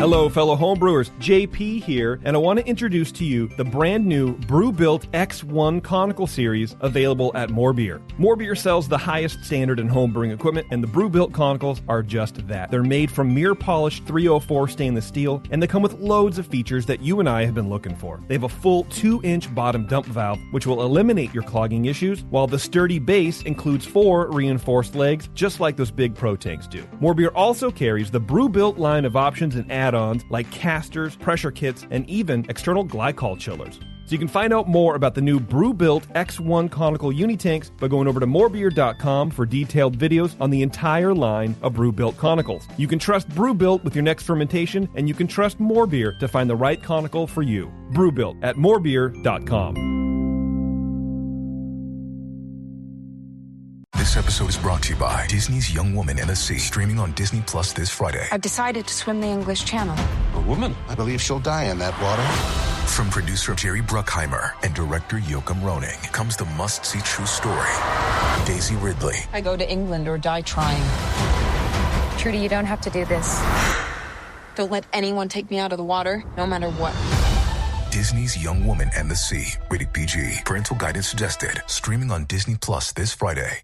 Hello, fellow homebrewers. JP here, and I want to introduce to you the brand new Brew-Built X1 Conical Series available at More Beer. More Beer sells the highest standard in homebrewing equipment, and the Brew-Built Conicals are just that. They're made from mirror-polished 304 stainless steel, and they come with loads of features that you and I have been looking for. They have a full 2-inch bottom dump valve, which will eliminate your clogging issues, while the sturdy base includes 4 reinforced legs, just like those big Pro tanks do. More Beer also carries the Brew-Built line of options and add-ons like casters, pressure kits, and even external glycol chillers. So you can find out more about the new Brew-Built X1 Conical Unitanks by going over to morebeer.com for detailed videos on the entire line of Brew-Built Conicals. You can trust Brew-Built with your next fermentation, and you can trust More Beer to find the right conical for you. Brew-Built at morebeer.com. This episode is brought to you by Disney's Young Woman and the Sea, streaming on Disney Plus this Friday. I've decided to swim the English Channel. A woman? I believe she'll die in that water. From producer Jerry Bruckheimer and director Joachim Roning comes the must-see true story. Daisy Ridley. I go to England or die trying. Trudy, you don't have to do this. Don't let anyone take me out of the water, no matter what. Disney's Young Woman and the Sea. Rated PG. Parental guidance suggested. Streaming on Disney Plus this Friday.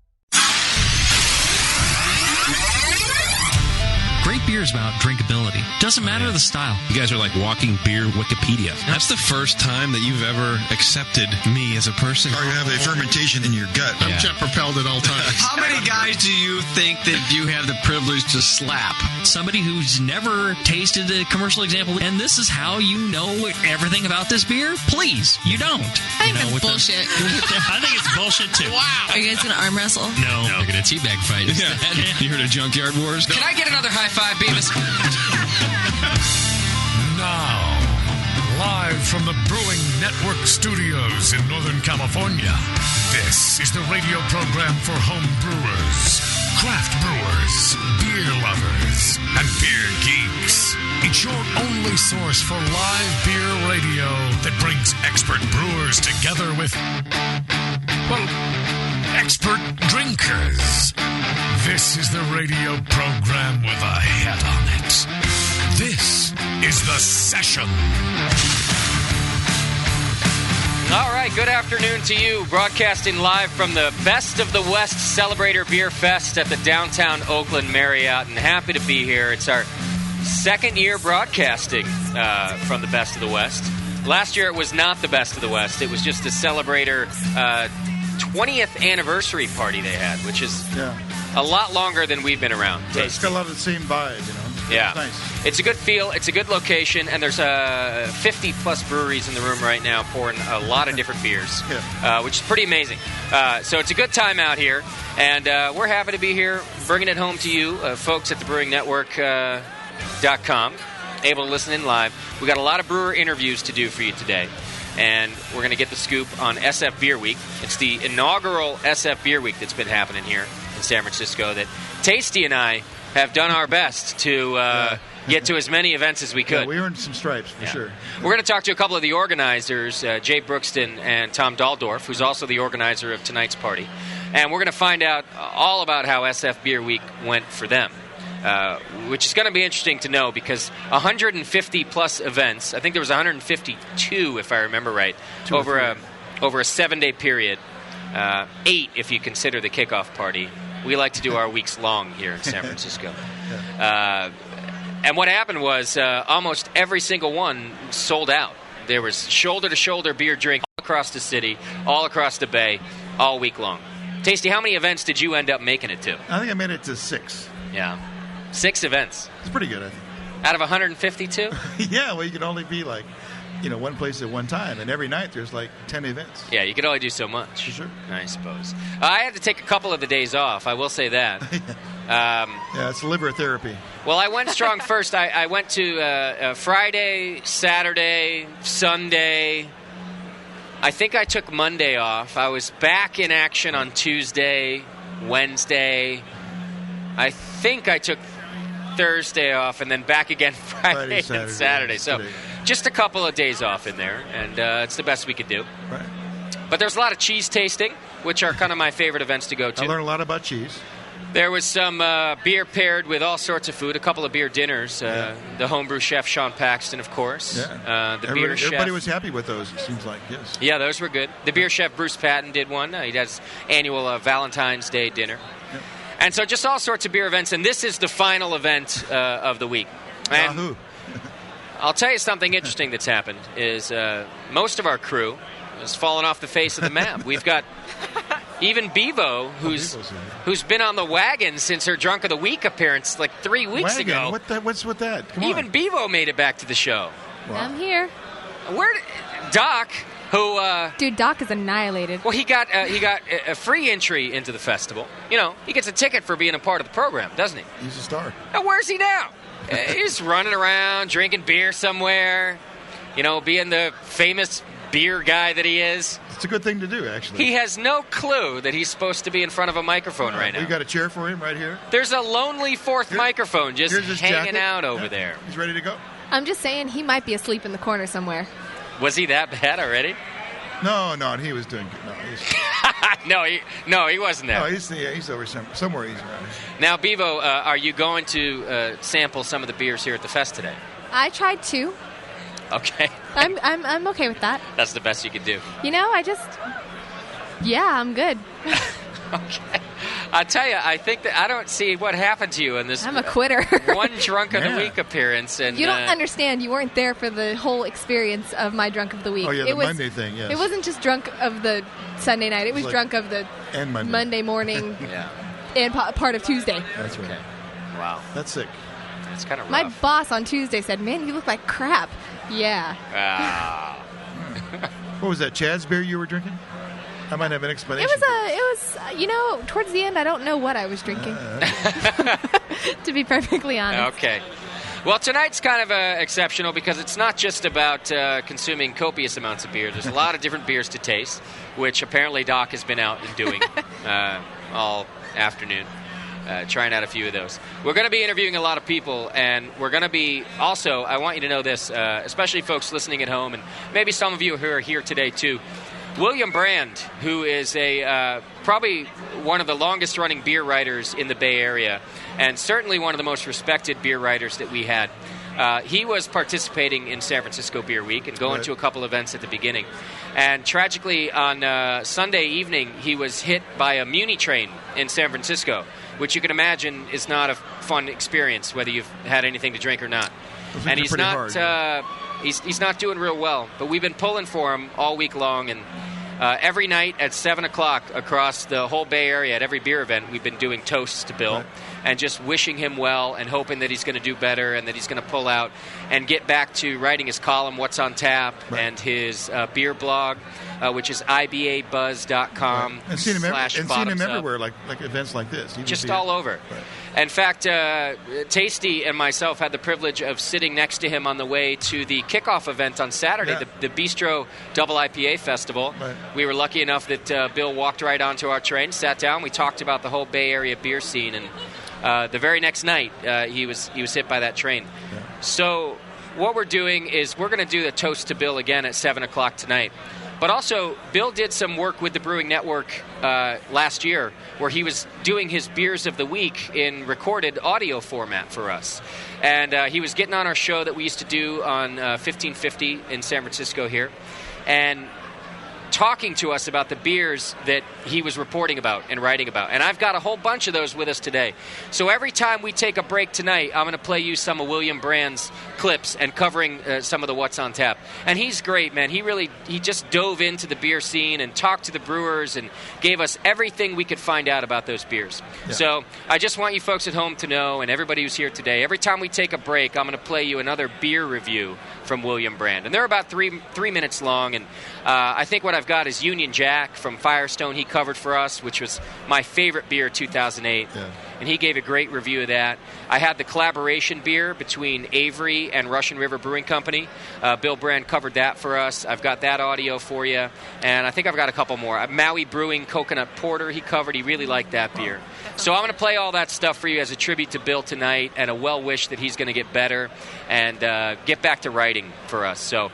Great beer is about drinkability. Doesn't matter the style. You guys are like walking beer Wikipedia. That's the first time that you've ever accepted me as a person. Or you have a fermentation in your gut. I'm jet propelled at all times. How many guys do you think that you have the privilege to slap? Somebody who's never tasted a commercial example, and this is how you know everything about this beer? Please, you don't. I think that's bullshit. I think it's bullshit too. Wow. Are you guys going to arm wrestle? No. We're going to teabag fight. Yeah. You heard of Junkyard Wars? Can I get another high five, Beavis? Now, live from the Brewing Network studios in Northern California, this is the radio program for home brewers, craft brewers, beer lovers, and beer geeks. It's your only source for live beer radio that brings expert brewers together with, well, expert drinkers. This is the radio program with a head on it. This is The Session. All right, good afternoon to you. Broadcasting live from the Best of the West Celebrator Beer Fest at the downtown Oakland Marriott, and happy to be here. It's our second year broadcasting from the Best of the West. Last year it was not the Best of the West. It was just the Celebrator 20th anniversary party they had, which is a lot longer than we've been around. Yeah, it's got a lot of the same vibe, you know. Yeah. It's nice. It's a good feel. It's a good location, and there's 50-plus breweries in the room right now pouring a lot of different beers, which is pretty amazing. So it's a good time out here, and we're happy to be here, bringing it home to you, folks at the BrewingNetwork.com, able to listen in live. We got a lot of brewer interviews to do for you today. And we're going to get the scoop on SF Beer Week. It's the inaugural SF Beer Week that's been happening here in San Francisco that Tasty and I have done our best to get to as many events as we could. Yeah, we earned some stripes, for sure. We're going to talk to a couple of the organizers, Jay Brookston and Tom Daldorf, who's also the organizer of tonight's party. And we're going to find out all about how SF Beer Week went for them. Which is going to be interesting to know because 150-plus events, I think there was 152, if I remember right, over a 7-day period, 8 if you consider the kickoff party. We like to do our weeks long here in San Francisco. And what happened was almost every single one sold out. There was shoulder-to-shoulder beer drink all across the city, all across the bay, all week long. Tasty, how many events did you end up making it to? I think I made it to 6. Yeah. 6 events. It's pretty good, I think. Out of 152? Yeah, well, you can only be like, one place at one time. And every night there's like 10 events. Yeah, you can only do so much. For sure. I suppose. I had to take a couple of the days off, I will say that. Yeah, it's liver therapy. Well, I went strong first. I went to Friday, Saturday, Sunday. I think I took Monday off. I was back in action on Tuesday, Wednesday. I think I took Thursday off and then back again Friday and Saturday. So just a couple of days off in there, and it's the best we could do. Right. But there's a lot of cheese tasting, which are kind of my favorite events to go to. I learned a lot about cheese. There was some beer paired with all sorts of food, a couple of beer dinners. The homebrew chef, Sean Paxton, of course. Yeah. Everybody was happy with those, it seems like, yes. Yeah, those were good. The beer chef, Bruce Patton, did one. He does annual Valentine's Day dinner. Yeah. And so just all sorts of beer events, and this is the final event of the week. And Yahoo! I'll tell you something interesting that's happened, is most of our crew has fallen off the face of the map. We've got... Even Bevo, who's been on the wagon since her Drunk of the Week appearance like 3 weeks ago. What's with that? Come Even on. Bevo made it back to the show. Wow. I'm here. Doc, who... Dude, Doc is annihilated. Well, he got a free entry into the festival. You know, he gets a ticket for being a part of the program, doesn't he? He's a star. Now, where's he now? He's running around, drinking beer somewhere. You know, being the famous beer guy that he is. It's a good thing to do, actually. He has no clue that he's supposed to be in front of a microphone right now. We got a chair for him right here. There's a lonely fourth microphone just hanging out over there. He's ready to go. I'm just saying he might be asleep in the corner somewhere. Was he that bad already? No, he was doing good. No, he wasn't there. No, he's over somewhere he's around. Now, Bevo, are you going to sample some of the beers here at the fest today? I tried to. Okay. I'm okay with that. That's the best you could do. You know, I'm good. Okay. I'll tell you, I think that I don't see what happened to you in this. I'm a quitter. One Drunk of the Week appearance. And you don't understand. You weren't there for the whole experience of my Drunk of the Week. Oh, yeah, Monday thing, yes. It wasn't just Drunk of the Sunday night. It was Drunk of the Monday morning and part of Tuesday. That's right. Okay. Wow. That's sick. It's kind of rough. My boss on Tuesday said, man, you look like crap. Yeah. What was that, Chad's beer you were drinking? I might have an explanation. It was, towards the end, I don't know what I was drinking. To be perfectly honest. Okay. Well, tonight's kind of exceptional because it's not just about consuming copious amounts of beer. There's a lot of different beers to taste, which apparently Doc has been out and doing all afternoon. Trying out a few of those. We're going to be interviewing a lot of people, and we're going to be also, I want you to know this, especially folks listening at home, and maybe some of you who are here today too. William Brand, who is probably one of the longest-running beer writers in the Bay Area, and certainly one of the most respected beer writers that we had. He was participating in San Francisco Beer Week and going to a couple events at the beginning. And tragically, on Sunday evening, he was hit by a Muni train in San Francisco, which you can imagine is not a fun experience, whether you've had anything to drink or not. And he's not he's not doing real well. But we've been pulling for him all week long, and every night at 7 o'clock across the whole Bay Area at every beer event, we've been doing toasts to Bill and just wishing him well and hoping that he's going to do better and that he's going to pull out and get back to writing his column, What's on Tap, and his beer blog, which is ibabuzz.com. Right. And seen him everywhere, like events like this. Just all over. Right. In fact, Tasty and myself had the privilege of sitting next to him on the way to the kickoff event on Saturday, the Bistro Double IPA Festival. Right. We were lucky enough that Bill walked right onto our train, sat down, we talked about the whole Bay Area beer scene, and the very next night he was hit by that train. Yeah. So what we're doing is we're going to do the Toast to Bill again at 7 o'clock tonight. But also, Bill did some work with the Brewing Network last year where he was doing his Beers of the Week in recorded audio format for us. And he was getting on our show that we used to do on 1550 in San Francisco here and talking to us about the beers that he was reporting about and writing about. And I've got a whole bunch of those with us today. So every time we take a break tonight, I'm going to play you some of William Brand's clips and covering some of the What's on Tap. And he's great, man. He just dove into the beer scene and talked to the brewers and gave us everything we could find out about those beers. Yeah. So I just want you folks at home to know, and everybody who's here today, every time we take a break, I'm going to play you another beer review from William Brand. And they're about three minutes long, and I think what I've got is Union Jack from Firestone he covered for us, which was my favorite beer 2008. Yeah. And he gave a great review of that. I had the collaboration beer between Avery and Russian River Brewing Company. Bill Brand covered that for us. I've got that audio for you. And I think I've got a couple more. Maui Brewing Coconut Porter he covered. He really liked that beer. So I'm going to play all that stuff for you as a tribute to Bill tonight and a well-wish that he's going to get better and get back to writing for us. So,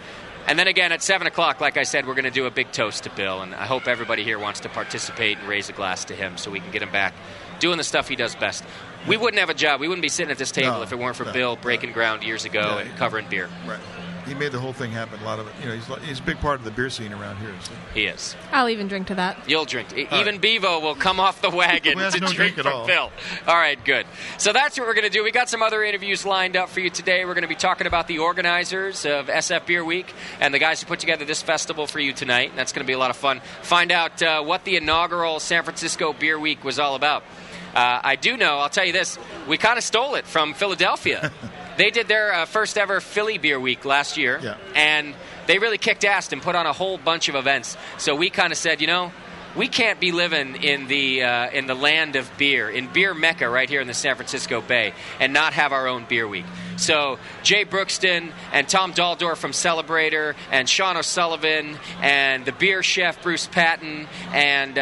and then again at 7 o'clock, like I said, we're going to do a big toast to Bill. And I hope everybody here wants to participate and raise a glass to him so we can get him back doing the stuff he does best. We wouldn't have a job. We wouldn't be sitting at this table if it weren't for Bill breaking ground years ago and covering beer. Right. He made the whole thing happen. A lot of it. He's a big part of the beer scene around here. So. He is. I'll even drink to that. You'll drink. Even Bevo will come off the wagon to drink from Bill. All right, good. So that's what we're going to do. We got some other interviews lined up for you today. We're going to be talking about the organizers of SF Beer Week and the guys who put together this festival for you tonight. That's going to be a lot of fun. Find out what the inaugural San Francisco Beer Week was all about. I do know, I'll tell you this, we kind of stole it from Philadelphia. They did their first ever Philly Beer Week last year, and they really kicked ass and put on a whole bunch of events. So we kind of said, we can't be living in the land of beer, in beer mecca right here in the San Francisco Bay, and not have our own beer week. So Jay Brookston and Tom Daldorf from Celebrator and Sean O'Sullivan and the beer chef Bruce Patton and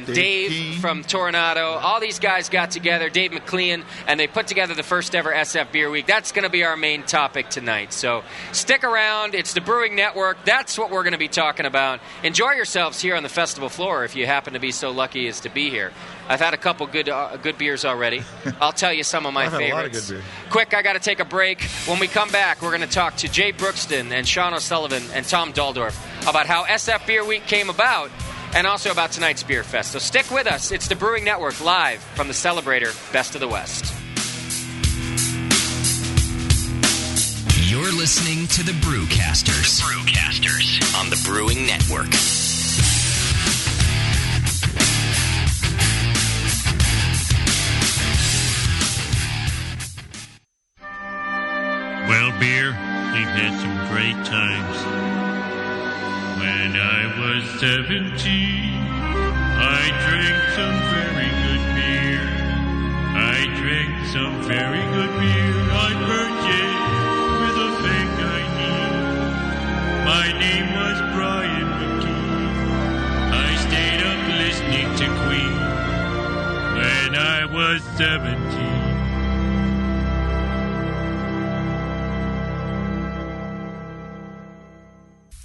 Dave from Toronado, all these guys got together, Dave McLean, and they put together the first ever SF Beer Week. That's going to be our main topic tonight. So stick around. It's the Brewing Network. That's what we're going to be talking about. Enjoy yourselves here on the festival floor if you happen to be so lucky as to be here. I've had a couple good beers already. I'll tell you some of my favorites. Had a lot of good beers. Quick, I got to take a break. When we come back, we're going to talk to Jay Brookston and Sean O'Sullivan and Tom Daldorf about how SF Beer Week came about and also about tonight's Beer Fest. So stick with us. It's the Brewing Network live from the Celebrator Best of the West. You're listening to the Brewcasters. On the Brewing Network. Well, beer, we've had some great times. When I was 17, I drank some very good beer. I drank some very good beer. I purchased with a thing I knew. My name was Brian McKee. I stayed up listening to Queen when I was 17.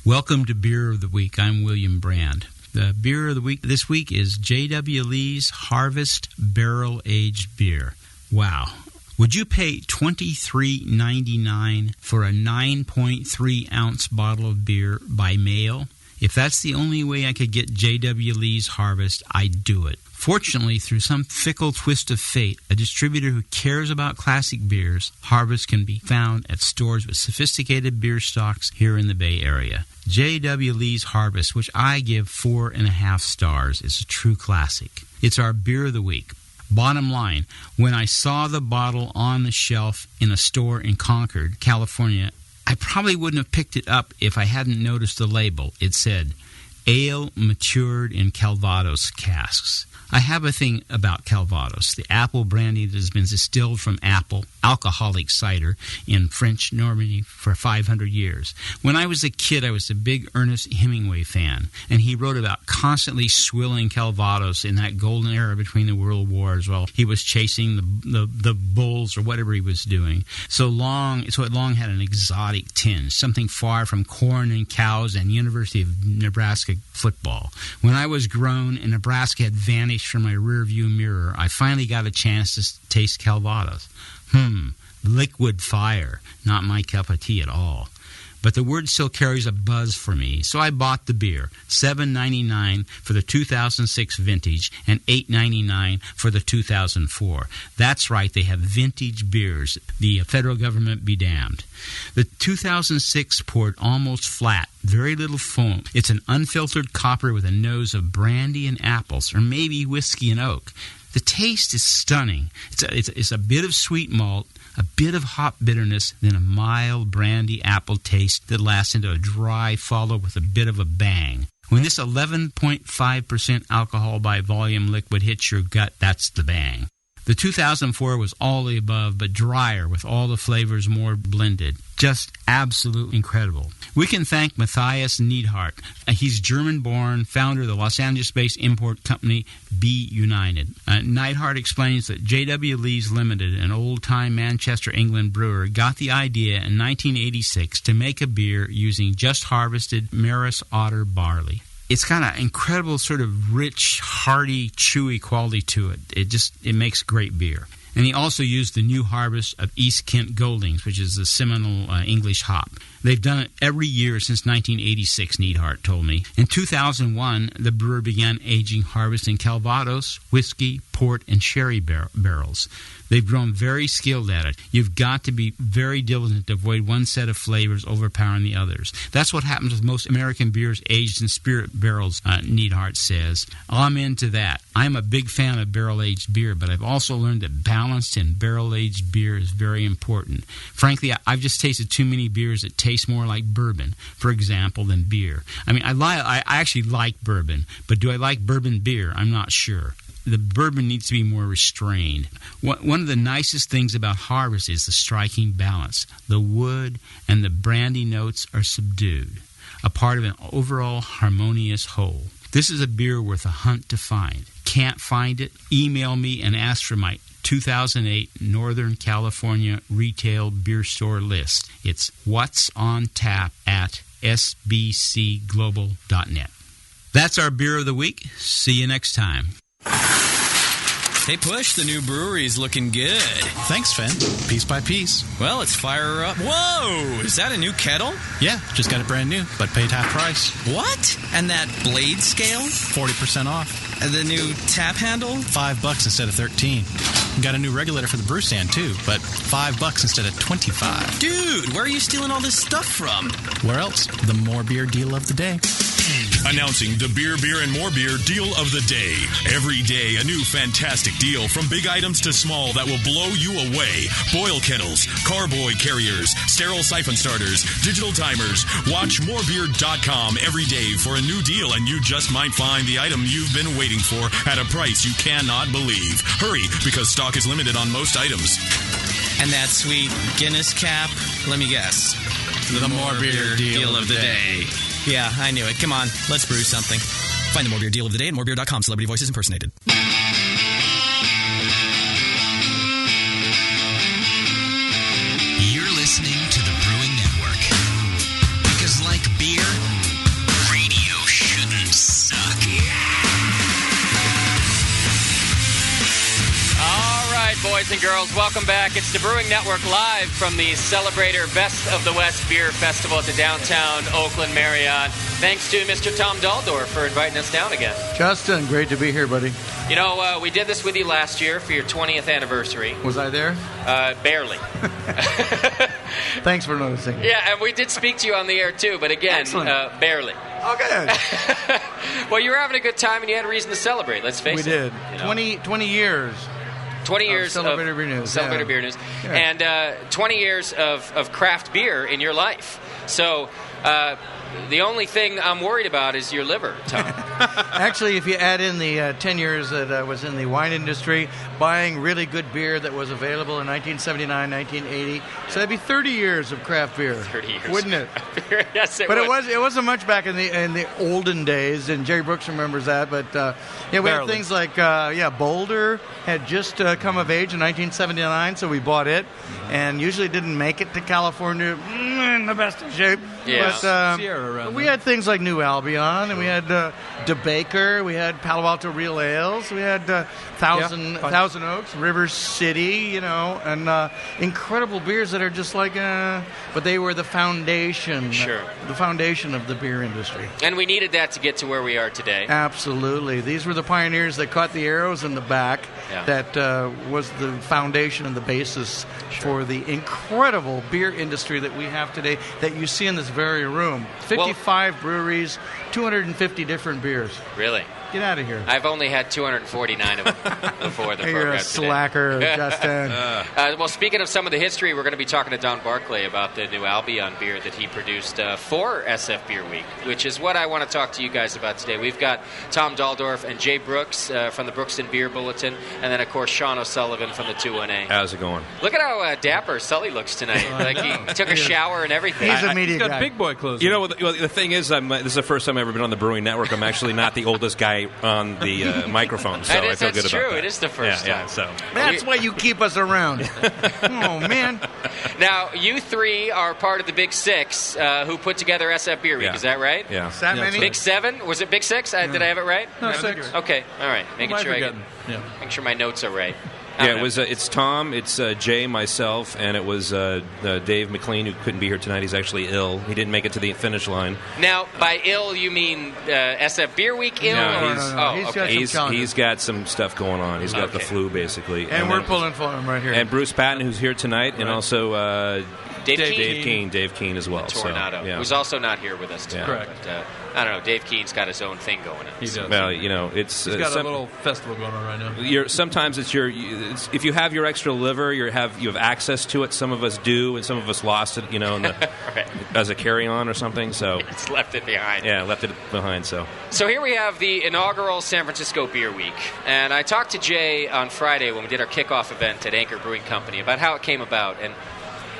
Welcome to Beer of the Week. I'm William Brand. The Beer of the Week this week is J.W. Lee's Harvest Barrel Aged Beer. Wow. Would you pay $23.99 for a 9.3 ounce bottle of beer by mail? If that's the only way I could get J.W. Lee's Harvest, I'd do it. Fortunately, through some fickle twist of fate, a distributor who cares about classic beers, Harvest can be found at stores with sophisticated beer stocks here in the Bay Area. J.W. Lee's Harvest, which I give 4.5 stars, is a true classic. It's our Beer of the Week. Bottom line, when I saw the bottle on the shelf in a store in Concord, California, I probably wouldn't have picked it up if I hadn't noticed the label. It said, ale matured in Calvados casks. I have a thing about Calvados, the apple brandy that has been distilled from apple, alcoholic cider, in French Normandy for 500 years. When I was a kid, I was a big Ernest Hemingway fan, and he wrote about constantly swilling Calvados in that golden era between the world wars while he was chasing the bulls or whatever he was doing. So it long had an exotic tinge, something far from corn and cows and University of Nebraska football. When I was grown and Nebraska had vanished from my rearview mirror, I finally got a chance to taste Calvados. Liquid fire. Not my cup of tea at all. But the word still carries a buzz for me, so I bought the beer, $7.99 for the 2006 vintage and $8.99 for the 2004. That's right, they have vintage beers. The federal government be damned. The 2006 poured almost flat, very little foam. It's an unfiltered copper with a nose of brandy and apples, or maybe whiskey and oak. The taste is stunning. It's a bit of sweet malt, a bit of hop bitterness, then a mild brandy apple taste that lasts into a dry follow with a bit of a bang. When this 11.5% alcohol by volume liquid hits your gut, that's the bang. The 2004 was all the above, but drier with all the flavors more blended. Just absolutely incredible. We can thank Matthias Neidhart. He's German-born, founder of the Los Angeles-based import company Be United. Neidhart explains that J.W. Lee's Limited, an old-time Manchester, England brewer, got the idea in 1986 to make a beer using just harvested Maris Otter barley. It's got an incredible sort of rich, hearty, chewy quality to it. It makes great beer. And he also used the new harvest of East Kent Goldings, which is the seminal English hop. They've done it every year since 1986, Neidhart told me. In 2001, the brewer began aging harvest in Calvados, whiskey, port, and sherry barrels. They've grown very skilled at it. You've got to be very diligent to avoid one set of flavors overpowering the others. That's what happens with most American beers aged in spirit barrels, Neidhart says. I'm into that. I'm a big fan of barrel-aged beer, but I've also learned that balanced and barrel-aged beer is very important. Frankly, I've just tasted too many beers that taste more like bourbon, for example, than beer. I mean, I actually like bourbon, but do I like bourbon beer? I'm not sure. The bourbon needs to be more restrained. One of the nicest things about Harvest is the striking balance. The wood and the brandy notes are subdued, a part of an overall harmonious whole. This is a beer worth a hunt to find. Can't find it? Email me and ask for my 2008 Northern California retail beer store list. It's what's on tap at sbcglobal.net. That's our beer of the week. See you next time. Hey, Push, the new brewery's looking good. Thanks, Finn. Piece by piece. Well, let's fire her up. Whoa! Is that a new kettle? Yeah, just got it brand new, but paid half price. What? And that blade scale? 40% off. And the new tap handle? $5 instead of $13. Got a new regulator for the brew stand, too, but $5 instead of $25. Dude, where are you stealing all this stuff from? Where else? The More Beer deal of the day. Announcing the Beer, and More Beer deal of the day. Every day, a new fantastic deal from big items to small that will blow you away. Boil kettles, carboy carriers, sterile siphon starters, digital timers. Watch morebeer.com every day for a new deal, and you just might find the item you've been waiting for at a price you cannot believe. Hurry, because stock is limited on most items. And that sweet Guinness cap, let me guess. The More Beer deal of the day. Yeah, I knew it. Come on, let's brew something. Find the More Beer deal of the day at morebeer.com. Celebrity voices impersonated. You're listening to the Brewing Network. Because like beer, radio shouldn't suck. All right, boys and girls, welcome back. It's the Brewing Network live from the Celebrator Best of the West Beer Festival at the downtown Oakland Marriott. Thanks to Mr. Tom Daldorf for inviting us down again. Justin, great to be here, buddy. You know, we did this with you last year for your 20th anniversary. Was I there? Barely. Thanks for noticing. Yeah, and we did speak to you on the air, too, but again, barely. Okay. Well, you were having a good time, and you had a reason to celebrate, let's face it. We did. You know? 20 years. 20 years of Celebrator Beer News. Celebrator Beer News. Yeah. And 20 years of craft beer in your life. So the only thing I'm worried about is your liver, Tom. Actually, if you add in the 10 years that I was in the wine industry, buying really good beer that was available in 1979, 1980, so that'd be 30 years of craft beer. 30 years. Wouldn't it? Yes, it would. But it wasn't much back in the olden days, and Jerry Brooks remembers that. But we had things like Boulder had just come of age in 1979, so we bought it, and usually didn't make it to California in the best of shape. Yeah. But we had things like New Albion, and we had DeBaker, we had Palo Alto Real Ales, we had Thousand Oaks, River City, and incredible beers that are just like, but they were the foundation. Sure. The foundation of the beer industry. And we needed that to get to where we are today. Absolutely. These were the pioneers that caught the arrows in the back. Yeah. That was the foundation and the basis for the incredible beer industry that we have today that you see in this very room. 55 breweries, 250 different beers. Really? Get out of here. I've only had 249 of them before the program You're a slacker, Justin. Well, speaking of some of the history, we're going to be talking to Don Barclay about the New Albion beer that he produced for SF Beer Week, which is what I want to talk to you guys about today. We've got Tom Daldorf and Jay Brooks from the Brookston Beer Bulletin, and then, of course, Sean O'Sullivan from the 2-1A. How's it going? Look at how dapper Sully looks tonight. Like he took a shower and everything. He's a media He's got guy. big boy clothes. You know, the thing is, this is the first time I've ever been on the Brewing Network. I'm actually not the oldest guy guy on the microphone, so I feel good about true. that. It is the first time. Yeah, so. That's why you keep us around. Oh, man. Now, you three are part of the Big Six who put together SF Beer Week. Yeah. Is that right? Yeah. Is that many? Big Seven? Was it Big Six? Did I have it right? No, 6. Okay, all right. Making sure my notes are right. Yeah, it was. It's Tom, it's Jay, myself, and it was Dave McLean, who couldn't be here tonight. He's actually ill. He didn't make it to the finish line. Now, by ill, you mean SF Beer Week ill? No, he's got some stuff going on. He's got the flu, basically. And we're pulling for him right here. And Bruce Patton, who's here tonight, and also Dave Keane as well. Tornado, who's also not here with us tonight. Correct. But, I don't know. Dave Keane's got his own thing going on. He does. Well, it's he's got a little festival going on right now. Sometimes it's if you have your extra liver, you have access to it. Some of us do, and some of us lost it. As a carry-on or something. So it's left it behind. Yeah, left it behind. So here we have the inaugural San Francisco Beer Week, and I talked to Jay on Friday when we did our kickoff event at Anchor Brewing Company about how it came about, and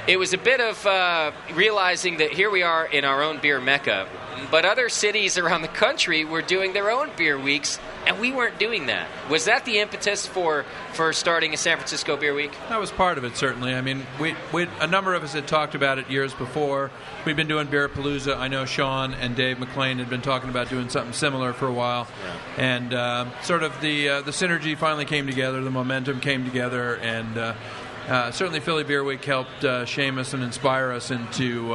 it was a bit of realizing that here we are in our own beer mecca, but other cities around the country were doing their own beer weeks, and we weren't doing that. Was that the impetus for starting a San Francisco Beer Week? That was part of it, certainly. I mean, we a number of us had talked about it years before. We've been doing Beerapalooza. I know Sean and Dave McLean had been talking about doing something similar for a while. Yeah. And sort of the synergy finally came together, the momentum came together, and certainly Philly Beer Week helped Seamus and inspire us into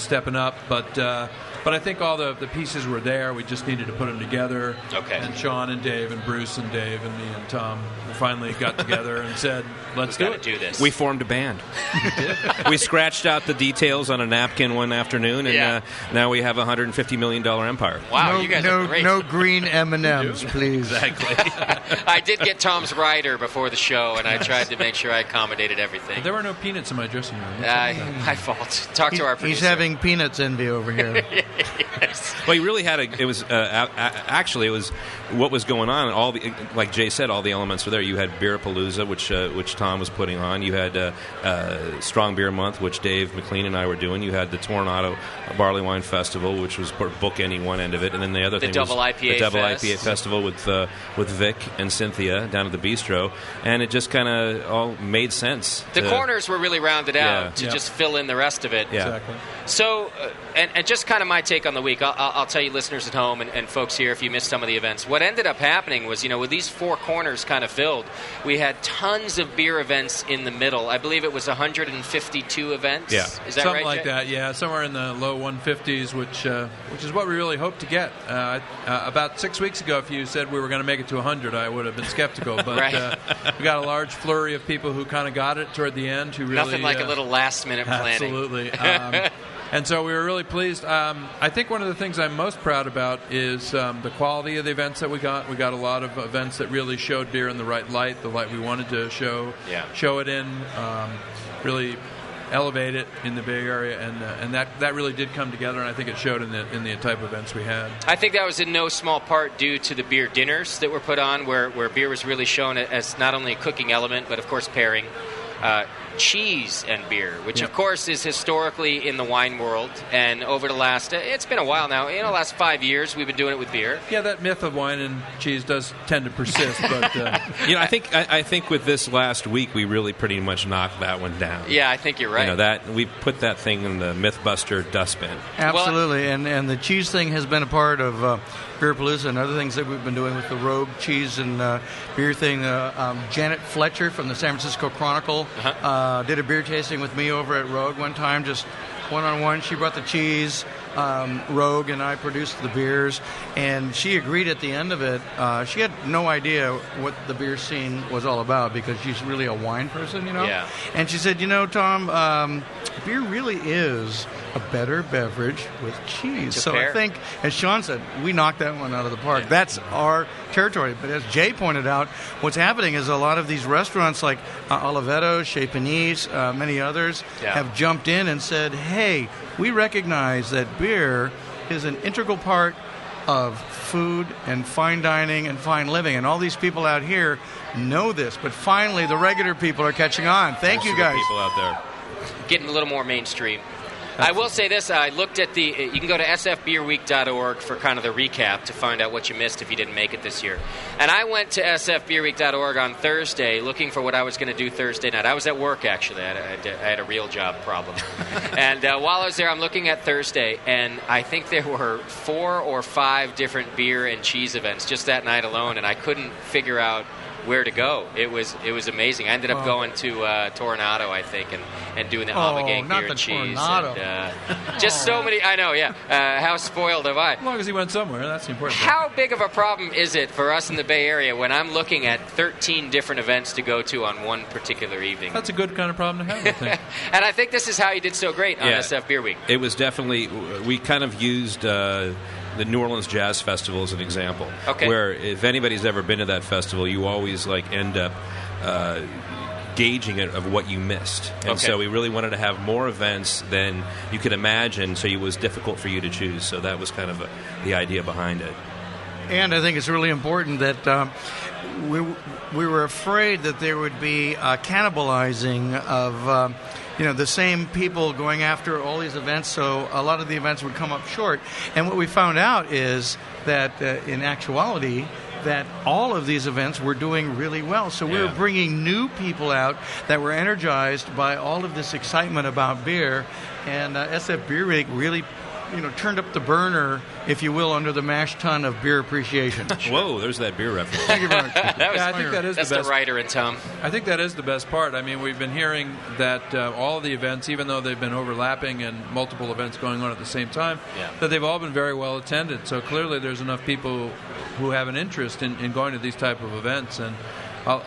stepping up, but I think all the pieces were there. We just needed to put them together. Okay. And Sean and Dave and Bruce and Dave and me and Tom finally got together and said, let's do this. We formed a band. We scratched out the details on a napkin one afternoon, and now we have a $150 million empire. Wow, you guys are great. No green M&Ms, please. Exactly. I did get Tom's rider before the show, and I tried to make sure I accommodated everything. There were no peanuts in my dressing room. My fault. Talk to our producer. He's having peanuts envy over here. Yes. Well, he really had it was actually it was what was going on. All the, like Jay said, all the elements were there. You had Beerapalooza, which Tom was putting on. You had Strong Beer Month, which Dave McLean and I were doing. You had the Tornado Barley Wine Festival, which was bookending one end of it, and then the other thing was the Double IPA Festival with Vic and Cynthia down at the Bistro, and it just kind of all made sense. The corners were really rounded out to just fill in the rest of it. Yeah. Exactly. So, and just kind of my take on the week, I'll tell you listeners at home and folks here if you missed some of the events, what ended up happening was, with these four corners kind of filled, we had tons of beer events in the middle. I believe it was 152 events. Yeah. Is that something right, like Jay? that, yeah. Somewhere in the low 150s, which is what we really hoped to get. About 6 weeks ago, if you said we were going to make it to 100, I would have been skeptical. But we got a large flurry of people who kind of got it toward the end. Who really, nothing like a little last-minute planning. Absolutely. And so we were really pleased. I think one of the things I'm most proud about is the quality of the events that we got. We got a lot of events that really showed beer in the right light, the light we wanted to show it in, really elevate it in the Bay Area, and that really did come together, and I think it showed in the type of events we had. I think that was in no small part due to the beer dinners that were put on, where beer was really shown as not only a cooking element, but of course pairing. Cheese and beer, which of course is historically in the wine world, and over the last, it's been a while now, in the last 5 years we've been doing it with beer. Yeah, that myth of wine and cheese does tend to persist, but I think with this last week we really pretty much knocked that one down. Yeah, I think you're right. That we put that thing in the Mythbuster dustbin. Absolutely, and the cheese thing has been a part of Beerapalooza and other things that we've been doing with the Rogue cheese and beer thing. Janet Fletcher from the San Francisco Chronicle did a beer tasting with me over at Rogue one time, just one-on-one. She brought the cheese. Rogue and I produced the beers, and she agreed at the end of it. She had no idea what the beer scene was all about because she's really a wine person, Yeah. And she said, Tom, beer really is a better beverage with cheese. So I think, as Sean said, we knocked that one out of the park. Yeah. That's our territory. But as Jay pointed out, what's happening is a lot of these restaurants like Oliveto, Chez Panisse, many others have jumped in and said, hey, we recognize that beer is an integral part of food and fine dining and fine living. And all these people out here know this. But finally, the regular people are catching on. Thank you, guys. People out there. Getting a little more mainstream. I will say this. I looked at the... You can go to sfbeerweek.org for kind of the recap to find out what you missed if you didn't make it this year. And I went to sfbeerweek.org on Thursday looking for what I was going to do Thursday night. I was at work, actually. I had a real job problem. And while I was there, I'm looking at Thursday, and I think there were 4 or 5 different beer and cheese events just that night alone, and I couldn't figure out where to go. It was amazing. I ended up going to Toronado, I think, and doing the Ommegang beer and cheese. And, just so many. I know, yeah. How spoiled am I? As long as he went somewhere, that's the important thing. How big of a problem is it for us in the Bay Area when I'm looking at 13 different events to go to on one particular evening? That's a good kind of problem to have, I think. And I think this is how you did so great on SF Beer Week. It was definitely... We kind of used... the New Orleans Jazz Festival is an example. Okay. Where if anybody's ever been to that festival, you always end up gauging it of what you missed. And so we really wanted to have more events than you could imagine, so it was difficult for you to choose. So that was kind of the idea behind it. And I think it's really important that we were afraid that there would be cannibalizing of... the same people going after all these events, so a lot of the events would come up short. And what we found out is that, in actuality, that all of these events were doing really well. So we were bringing new people out that were energized by all of this excitement about beer, and SF Beer Week really turned up the burner, if you will, under the mash tun of beer appreciation. Whoa, there's that beer reference. Thank you very much. I think that is That's the best. the writer in Tom. I think that is the best part. I mean, we've been hearing that all of the events, even though they've been overlapping and multiple events going on at the same time, that they've all been very well attended. So clearly there's enough people who have an interest in going to these type of events. And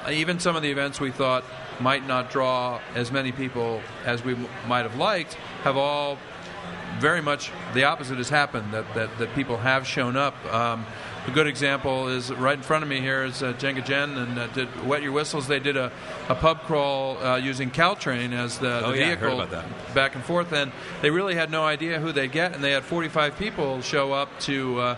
even some of the events we thought might not draw as many people as we might have liked have all... very much the opposite has happened, that people have shown up. A good example is right in front of me here is Jenga Jen and did Wet Your Whistles. They did a pub crawl using Caltrain as the vehicle, I heard about that. Back and forth, and they really had no idea who they'd get, and they had 45 people show up to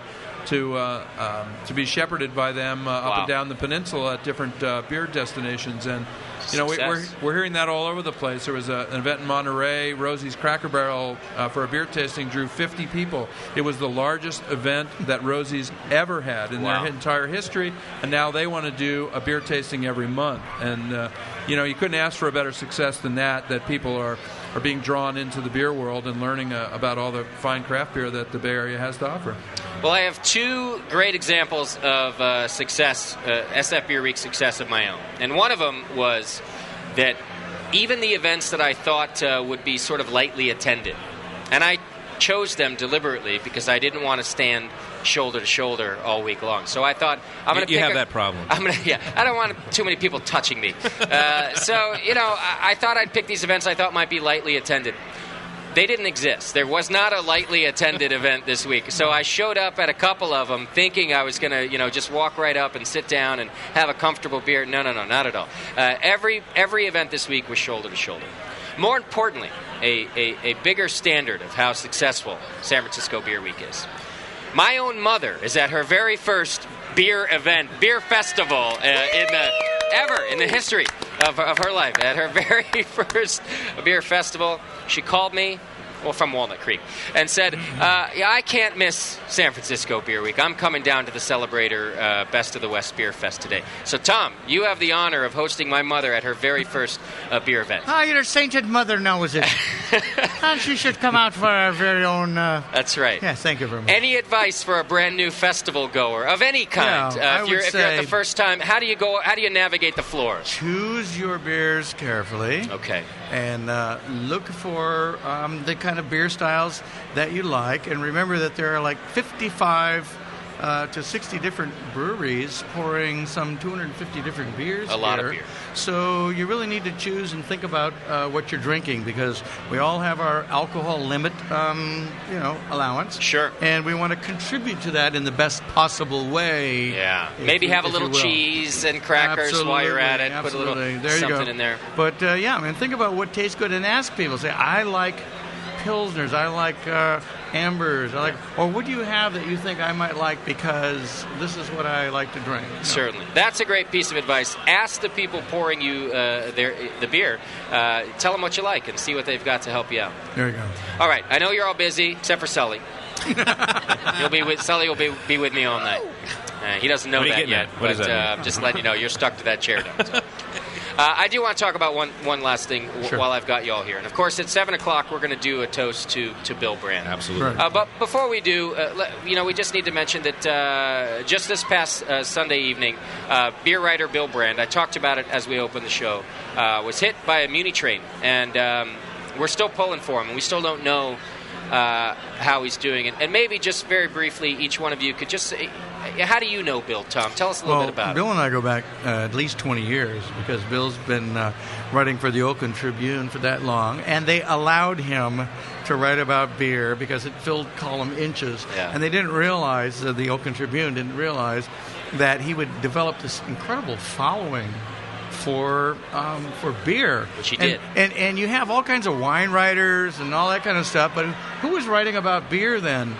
be shepherded by them up and down the peninsula at different beer destinations. And we're hearing that all over the place. There was an event in Monterey, Rosie's Cracker Barrel, for a beer tasting, drew 50 people. It was the largest event that Rosie's ever had in their entire history, and now they want to do a beer tasting every month. And you couldn't ask for a better success than that people are being drawn into the beer world and learning about all the fine craft beer that the Bay Area has to offer. Well, I have 2 great examples of success, SF Beer Week success of my own. And one of them was that even the events that I thought would be sort of lightly attended, and I chose them deliberately because I didn't want to stand shoulder to shoulder all week long. So I thought, I'm going to pick... You have that problem. I don't want too many people touching me. I thought I'd pick these events I thought might be lightly attended. They didn't exist. There was not a lightly attended event this week. So I showed up at a couple of them thinking I was going to, just walk right up and sit down and have a comfortable beer. No, not at all. Every event this week was shoulder to shoulder. More importantly, a bigger standard of how successful San Francisco Beer Week is. My own mother is at her very first beer event, beer festival in the history of her life. At her very first beer festival, she called me, from Walnut Creek, and said, I can't miss San Francisco Beer Week. I'm coming down to the Celebrator Best of the West Beer Fest today. So, Tom, you have the honor of hosting my mother at her very first beer event. Your sainted mother knows it. And she should come out for our very own... That's right. Yeah, thank you very much. Any advice for a brand new festival goer of any kind? If you're at the first time, how do you navigate the floor? Choose your beers carefully. Okay. And look for the kind of beer styles that you like, and remember that there are like 55 to 60 different breweries pouring some 250 different beers. A lot of beer. So you really need to choose and think about what you're drinking, because we all have our alcohol limit, allowance. Sure. And we want to contribute to that in the best possible way. Yeah. Maybe have a little cheese and crackers while you're at it. Absolutely. Put a little there something in there. But think about what tastes good and ask people. Say, I like Pilsners. I like ambers. Or what do you have that you think I might like because this is what I like to drink? No. Certainly. That's a great piece of advice. Ask the people pouring you the beer. Tell them what you like and see what they've got to help you out. There you go. All right. I know you're all busy, except for Sully. Sully will be with me all night. He doesn't know that yet, but just letting you know, you're stuck to that chair now. So. I do want to talk about one last thing while I've got you all here. And, of course, at 7 o'clock, we're going to do a toast to Bill Brand. Absolutely. Right. But before we do, we just need to mention that just this past Sunday evening, beer writer Bill Brand, I talked about it as we opened the show, was hit by a Muni train. And we're still pulling for him, and we still don't know how he's doing. And maybe just very briefly, each one of you could just say, how do you know Bill, Tom? Tell us a little bit about Bill him. and I go back at least 20 years because Bill's been writing for the Oakland Tribune for that long, and they allowed him to write about beer because it filled column inches. Yeah. And they didn't realize, the Oakland Tribune didn't realize that he would develop this incredible following for beer. Which he did. And you have all kinds of wine writers and all that kind of stuff, but who was writing about beer then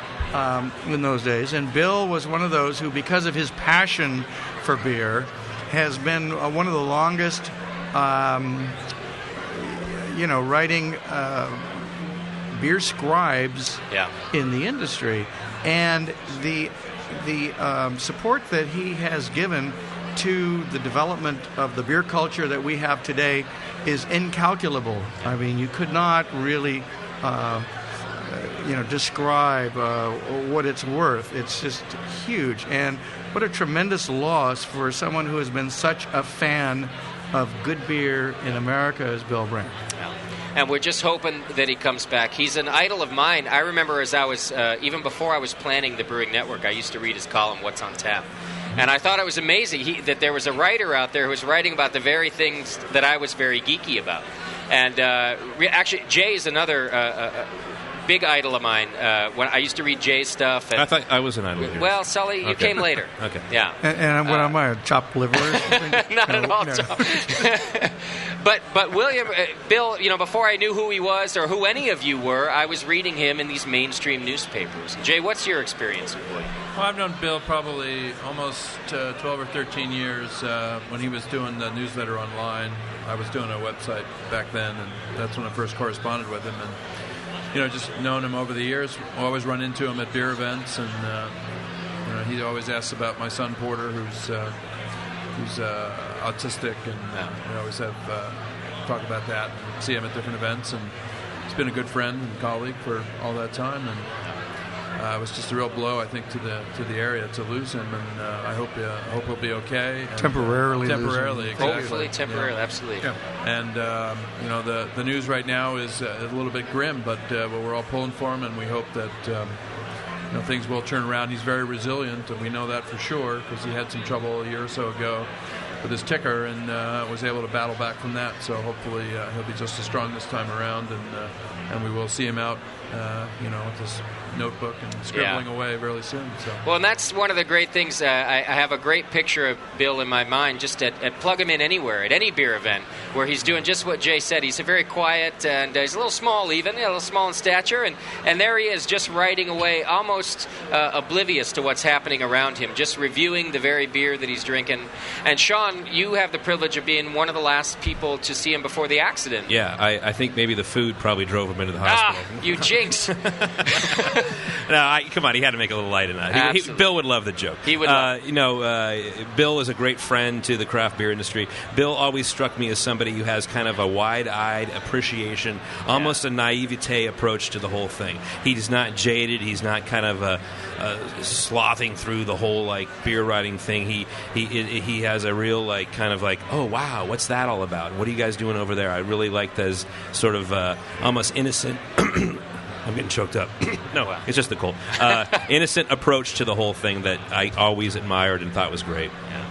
in those days? And Bill was one of those who, because of his passion for beer, has been one of the longest, writing beer scribes in the industry. And the support that he has given to the development of the beer culture that we have today is incalculable. I mean, you could not really, describe what it's worth. It's just huge. And what a tremendous loss for someone who has been such a fan of good beer in America as Bill Brand. And we're just hoping that he comes back. He's an idol of mine. I remember as I was, even before I was planning the Brewing Network, I used to read his column, What's on Tap. And I thought it was amazing that there was a writer out there who was writing about the very things that I was very geeky about. And actually, Jay is another big idol of mine. When I used to read Jay's stuff. And, I thought I was an idol of yours. Well, Sully, you came later. Okay. Yeah. And what am I, a chopped liver or something? Not at all. No. But William, Bill, before I knew who he was or who any of you were, I was reading him in these mainstream newspapers. Jay, what's your experience with William? Well, I've known Bill probably almost 12 or 13 years when he was doing the newsletter online. I was doing a website back then, and that's when I first corresponded with him. And, just known him over the years, always run into him at beer events, and, he always asks about my son Porter, who's autistic, and we always have talk about that and see him at different events. And he's been a good friend and colleague for all that time, and it was just a real blow, I think, to the area to lose him, and I hope he'll be okay. And, temporarily, exactly. Hopefully, temporarily, absolutely. Yeah. And the news right now is a little bit grim, but we're all pulling for him, and we hope that things will turn around. He's very resilient, and we know that for sure because he had some trouble a year or so ago with his ticker and was able to battle back from that. So hopefully he'll be just as strong this time around, and we will see him out, with his notebook and scribbling away really soon. So. Well, and that's one of the great things. I have a great picture of Bill in my mind just at Plug Him In Anywhere, at any beer event, where he's doing just what Jay said. He's a very quiet, and he's a little small even, a little small in stature, and there he is just writing away, almost oblivious to what's happening around him, just reviewing the very beer that he's drinking. And Sean, you have the privilege of being one of the last people to see him before the accident. Yeah, I think maybe the food probably drove him into the hospital. You jinx. No, come on, he had to make a little light in that. Bill would love the joke. He would Bill is a great friend to the craft beer industry. Bill always struck me as somebody who has kind of a wide-eyed appreciation, almost a naivete approach to the whole thing. He's not jaded. He's not kind of slothing through the whole beer writing thing. He has a real oh wow, what's that all about? What are you guys doing over there? I really like those sort of almost innocent. I'm getting choked up. No, it's just the cold. Innocent approach to the whole thing that I always admired and thought was great. Yeah.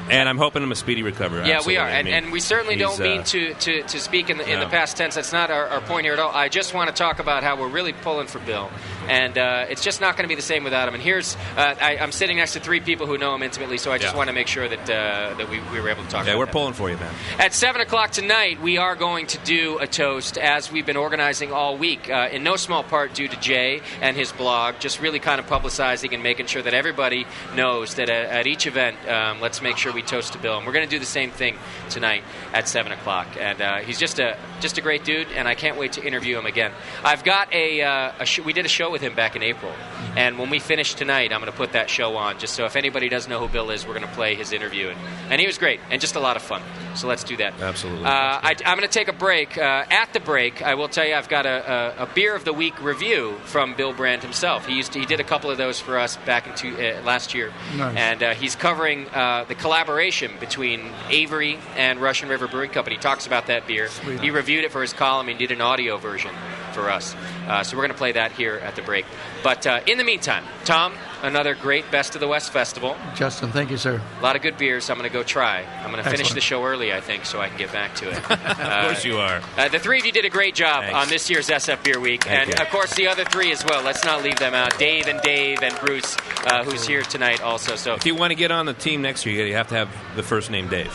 And I'm hoping a speedy recovery. Yeah, we are. Absolutely. And we certainly don't mean to speak in the past tense. That's not our point here at all. I just want to talk about how we're really pulling for Bill. And it's just not going to be the same without him. And here's, I'm sitting next to three people who know him intimately, so I just want to make sure that we were able to talk about we're that. pulling for you, man. At 7 o'clock tonight, we are going to do a toast, as we've been organizing all week, in no small part due to Jay and his blog, just really kind of publicizing and making sure that everybody knows that at each event, let's make sure we toast to Bill. And we're going to do the same thing tonight at 7 o'clock. And he's just a great dude, and I can't wait to interview him again. I've got we did a show with him back in April, and when we finish tonight, I'm going to put that show on, just so if anybody doesn't know who Bill is, we're going to play his interview. And he was great, and just a lot of fun. So let's do that. Absolutely. I'm going to take a break. At the break, I will tell you I've got a Beer of the Week review from Bill Brandt himself. He did a couple of those for us back in last year. Nice. And he's covering the collaboration between Avery and Russian River Brewing Company. He talks about that beer. Sweet. He reviewed it for his column and did an audio version for us. So we're going to play that here at the break. But in the meantime, Tom, another great Best of the West festival. Justin, thank you, sir. A lot of good beers. I'm going to go try. I'm going to finish Excellent. the show early, I think, so I can get back to it. Of course you are. The three of you did a great job Thanks. on this year's SF Beer Week. Thank And, you. of course, the other three as well. Let's not leave them out. Dave and Bruce, who's here tonight also. So If you want to get on the team next year, you have to have the first name Dave.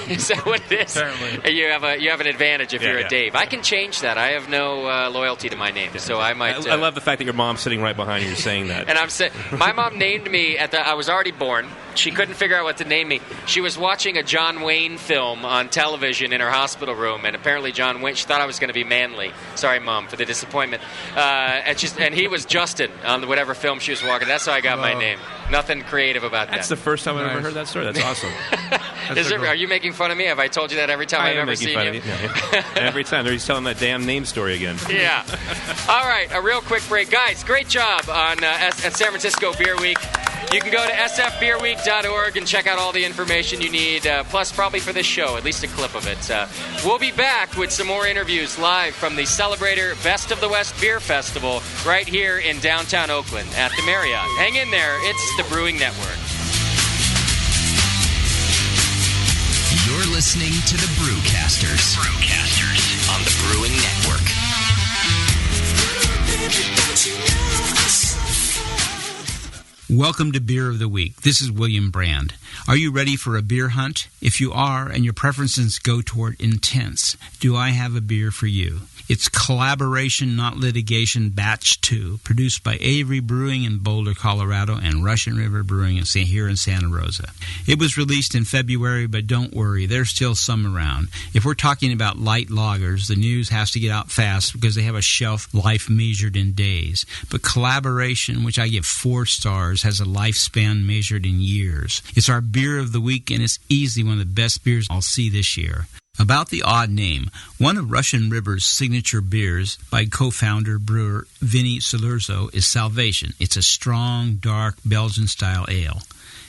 Is that what it is? Apparently. You have an advantage if you're yeah. a Dave. I can change that. I have no loyalty to my name, so I might. I love the fact that your mom's sitting right behind you saying that. And my mom named me I was already born. She couldn't figure out what to name me. She was watching a John Wayne film on television in her hospital room, and apparently she thought I was going to be manly. Sorry, Mom, for the disappointment. And he was Justin on whatever film she was watching. That's how I got my name. Nothing creative about That's that. the first time I've ever heard that story. That's awesome. Are you making fun of me? Have I told you that every time I've ever seen you? I am making fun of you. Every time. He's telling that damn name story again. Yeah. All right, a real quick break. Guys, great job on at San Francisco Beer Week. You can go to sfbeerweek.org and check out all the information you need, plus probably for this show, at least a clip of it. We'll be back with some more interviews live from the Celebrator Best of the West Beer Festival right here in downtown Oakland at the Marriott. Hang in there. It's the Brewing Network. You're listening to the Brewcasters. On the Brewing Network. Welcome to Beer of the Week. This is William Brand. Are you ready for a beer hunt? If you are, and your preferences go toward intense, do I have a beer for you? It's Collaboration, Not Litigation, Batch 2, produced by Avery Brewing in Boulder, Colorado, and Russian River Brewing here in Santa Rosa. It was released in February, but don't worry, there's still some around. If we're talking about light lagers, the news has to get out fast because they have a shelf life measured in days. But Collaboration, which I give 4 stars, has a lifespan measured in years. It's our beer of the week, and it's easily one of the best beers I'll see this year. About the odd name, one of Russian River's signature beers by co-founder brewer Vinny Salurzo is Salvation. It's a strong, dark Belgian-style ale.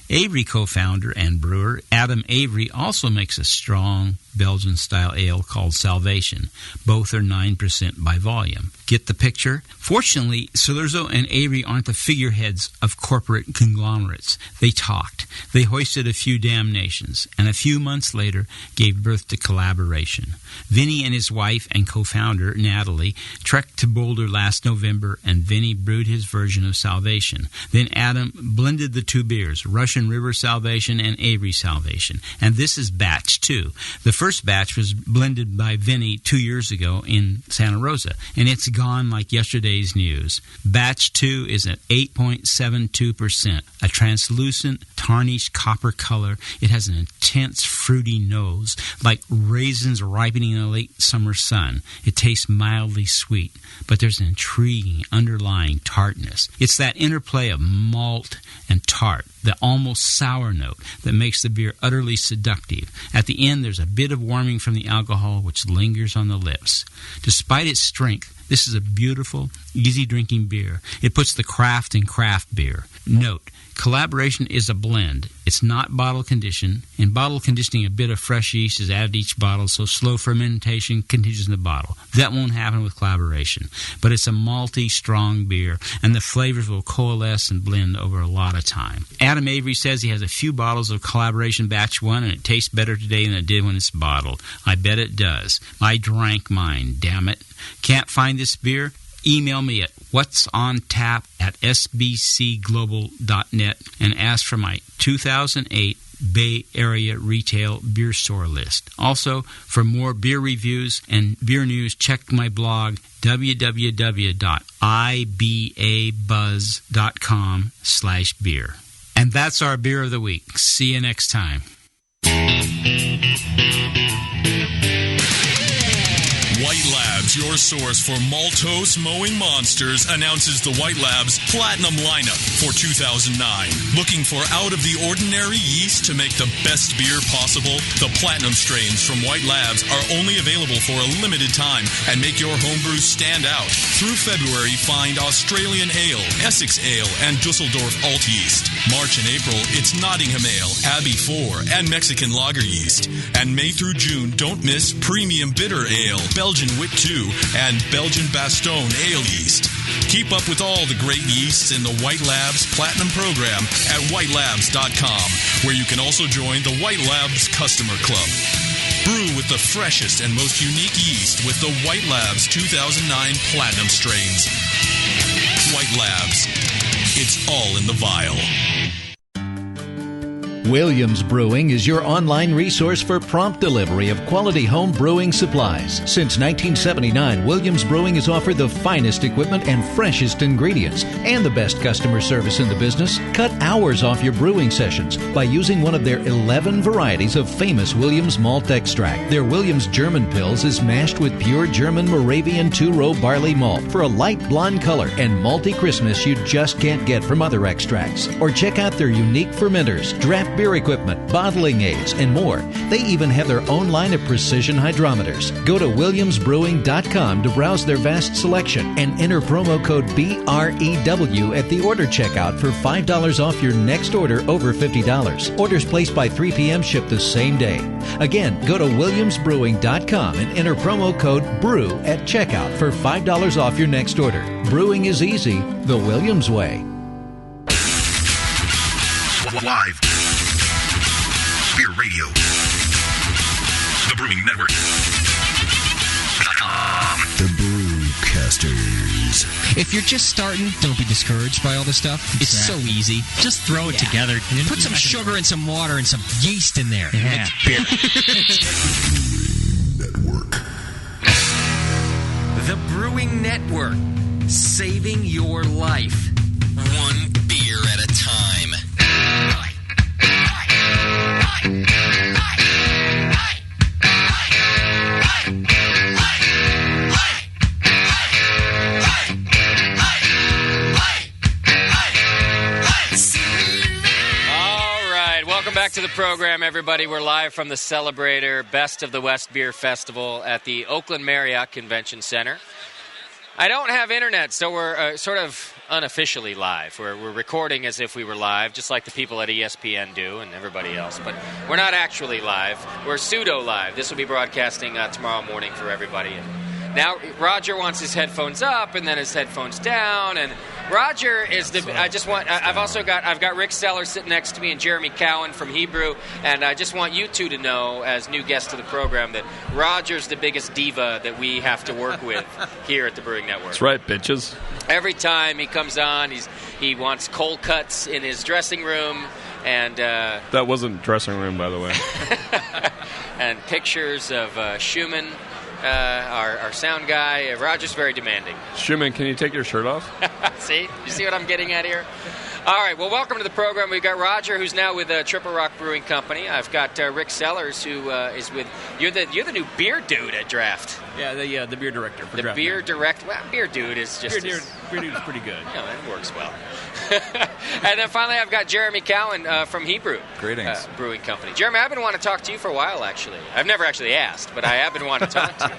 Avery co-founder and brewer Adam Avery also makes a strong Belgian-style ale called Salvation. Both are 9% by volume. Get the picture? Fortunately, Salurzo and Avery aren't the figureheads of corporate conglomerates. They talked. They hoisted a few damnations, and a few months later gave birth to Collaboration. Vinny and his wife and co-founder, Natalie, trekked to Boulder last November, and Vinny brewed his version of Salvation. Then Adam blended the two beers, Russian River Salvation and Avery Salvation. And this is batch 2. The first batch was blended by Vinny 2 years ago in Santa Rosa, and it's gone like yesterday's news. Batch 2 is at 8.72%, a translucent, tarnished copper color. It has an intense, fruity nose, like raisins ripening in the late summer sun. It tastes mildly sweet, but there's an intriguing underlying tartness. It's that interplay of malt and tart, the almost sour note that makes the beer utterly seductive. At the end, there's a bit of warming from the alcohol which lingers on the lips. Despite its strength, This is a beautiful, easy-drinking beer. It puts the craft in craft beer. Note, Collaboration is a blend. It's not bottle conditioned. In bottle conditioning, a bit of fresh yeast is added to each bottle, so slow fermentation continues in the bottle. That won't happen with Collaboration. But it's a malty, strong beer, and the flavors will coalesce and blend over a lot of time. Adam Avery says he has a few bottles of Collaboration Batch 1, and it tastes better today than it did when it's bottled. I bet it does. I drank mine, damn it. Can't find this beer? Email me at whatsontap@sbcglobal.net and ask for my 2008 Bay Area Retail Beer Store list. Also, for more beer reviews and beer news, check my blog, www.ibabuzz.com/beer. And that's our beer of the week. See you next time. White Labs, your source for maltose mowing monsters, announces the White Labs Platinum lineup for 2009. Looking for out-of-the-ordinary yeast to make the best beer possible? The Platinum strains from White Labs are only available for a limited time and make your homebrew stand out. Through February, find Australian Ale, Essex Ale, and Dusseldorf Alt yeast. March and April, it's Nottingham Ale, Abbey 4, and Mexican Lager yeast. And May through June, don't miss Premium Bitter Ale, Belgian Wit 2, and Belgian Bastogne Ale yeast. Keep up with all the great yeasts in the White Labs Platinum program at whitelabs.com, where you can also join the White Labs Customer Club. Brew with the freshest and most unique yeast with the White Labs 2009 Platinum strains. White Labs. It's all in the vial. Williams Brewing is your online resource for prompt delivery of quality home brewing supplies. Since 1979, Williams Brewing has offered the finest equipment and freshest ingredients and the best customer service in the business. Cut hours off your brewing sessions by using one of their 11 varieties of famous Williams malt extract. Their Williams German Pils is mashed with pure German Moravian 2-row barley malt for a light blonde color and malty crispness you just can't get from other extracts. Or check out their unique fermenters, draft beer equipment, bottling aids, and more. They even have their own line of precision hydrometers. Go to williamsbrewing.com to browse their vast selection and enter promo code BREW at the order checkout for $5 off your next order over $50. Orders placed by 3 p.m. ship the same day. Again, go to williamsbrewing.com and enter promo code BREW at checkout for $5 off your next order. Brewing is easy, the Williams way. Live Beer Radio, the Brewing Network. The Brewcasters. If you're just starting, don't be discouraged by all this stuff. It's so easy. Just throw it together. Put some sugar and some water and some yeast in there. Yeah. It's beer. Network. The Brewing Network. Saving your life. One beer at a time. Welcome back to the program, everybody. We're live from the Celebrator Best of the West Beer Festival at the Oakland Marriott Convention Center. I don't have internet, so we're sort of unofficially live. We're recording as if we were live, just like the people at ESPN do and everybody else. But we're not actually live. We're pseudo-live. This will be broadcasting tomorrow morning for everybody. And now Roger wants his headphones up and then his headphones down, and Roger is the. I've got Rick Seller sitting next to me and Jeremy Cowan from Hebrew, and I just want you two to know, as new guests to the program, that Roger's the biggest diva that we have to work with here at the Brewing Network. That's right, bitches. Every time he comes on, he wants cold cuts in his dressing room, and that wasn't dressing room, by the way. And pictures of Schumann. Our sound guy, Roger's very demanding. Schumann, can you take your shirt off? See? You see what I'm getting at here? All right, well, welcome to the program. We've got Roger, who's now with Triple Rock Brewing Company. I've got Rick Sellers, who is with... You're the new beer dude at Draft. Yeah, the beer director. For The beer director. Well, beer dude is just... Beer dude is pretty good. Yeah, that works well. And then finally, I've got Jeremy Cowan from Hebrew. Greetings. Brewing Company. Jeremy, I've been wanting to talk to you for a while, actually. I've never actually asked, but I have been wanting to talk to you.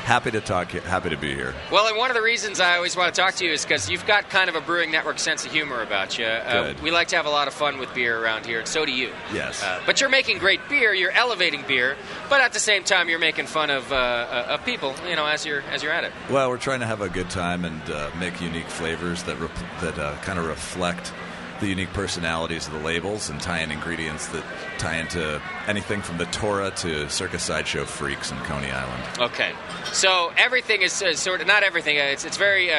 Happy to talk. Happy to be here. Well, and one of the reasons I always want to talk to you is because you've got kind of a Brewing Network sense of humor about you. Good. We like to have a lot of fun with beer around here, and so do you. Yes. But you're making great beer. You're elevating beer, but at the same time, you're making fun of people. As you're at it. Well, we're trying to have a good time and make unique flavors that kind of reflect the unique personalities of the labels and tie in ingredients that tie into anything from the Torah to Circus Sideshow freaks in Coney Island. Okay, so everything is sort of not everything. It's very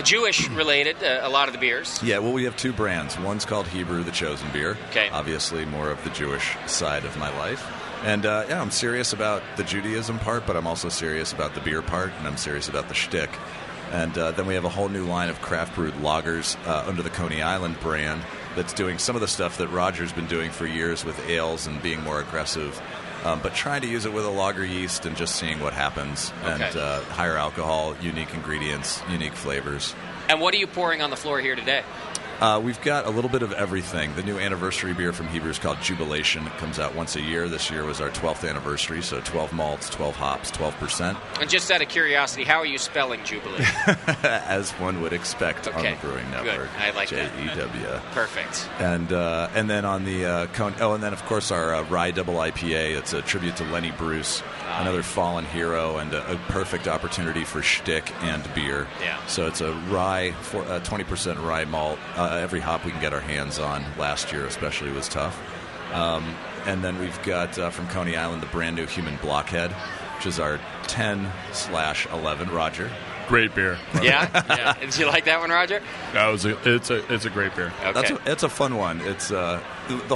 Jewish related. A lot of the beers. Yeah, well, we have two brands. One's called Hebrew, the chosen beer. Okay, obviously more of the Jewish side of my life. And, I'm serious about the Judaism part, but I'm also serious about the beer part, and I'm serious about the shtick. And then we have a whole new line of craft brewed lagers under the Coney Island brand that's doing some of the stuff that Roger's been doing for years with ales and being more aggressive, but trying to use it with a lager yeast and just seeing what happens. Okay. And higher alcohol, unique ingredients, unique flavors. And what are you pouring on the floor here today? We've got a little bit of everything. The new anniversary beer from Hebrew is called Jubilation. It comes out once a year. This year was our 12th anniversary, so 12 malts, 12 hops, 12%. And just out of curiosity, how are you spelling Jubilation? As one would expect on the Brewing Network. Good. I like that. J-E-W. Perfect. And then on the and then of course our Rye Double IPA. It's a tribute to Lenny Bruce, another fallen hero, and a perfect opportunity for shtick and beer. Yeah. So it's a rye, 20% rye malt. Every hop we can get our hands on. Last year especially was tough. And then we've got from Coney Island the brand new Human Blockhead, which is our 10/11. Roger. Great beer. Yeah. Did you like that one, Roger? No, it's a great beer. Okay. It's a fun one. It's the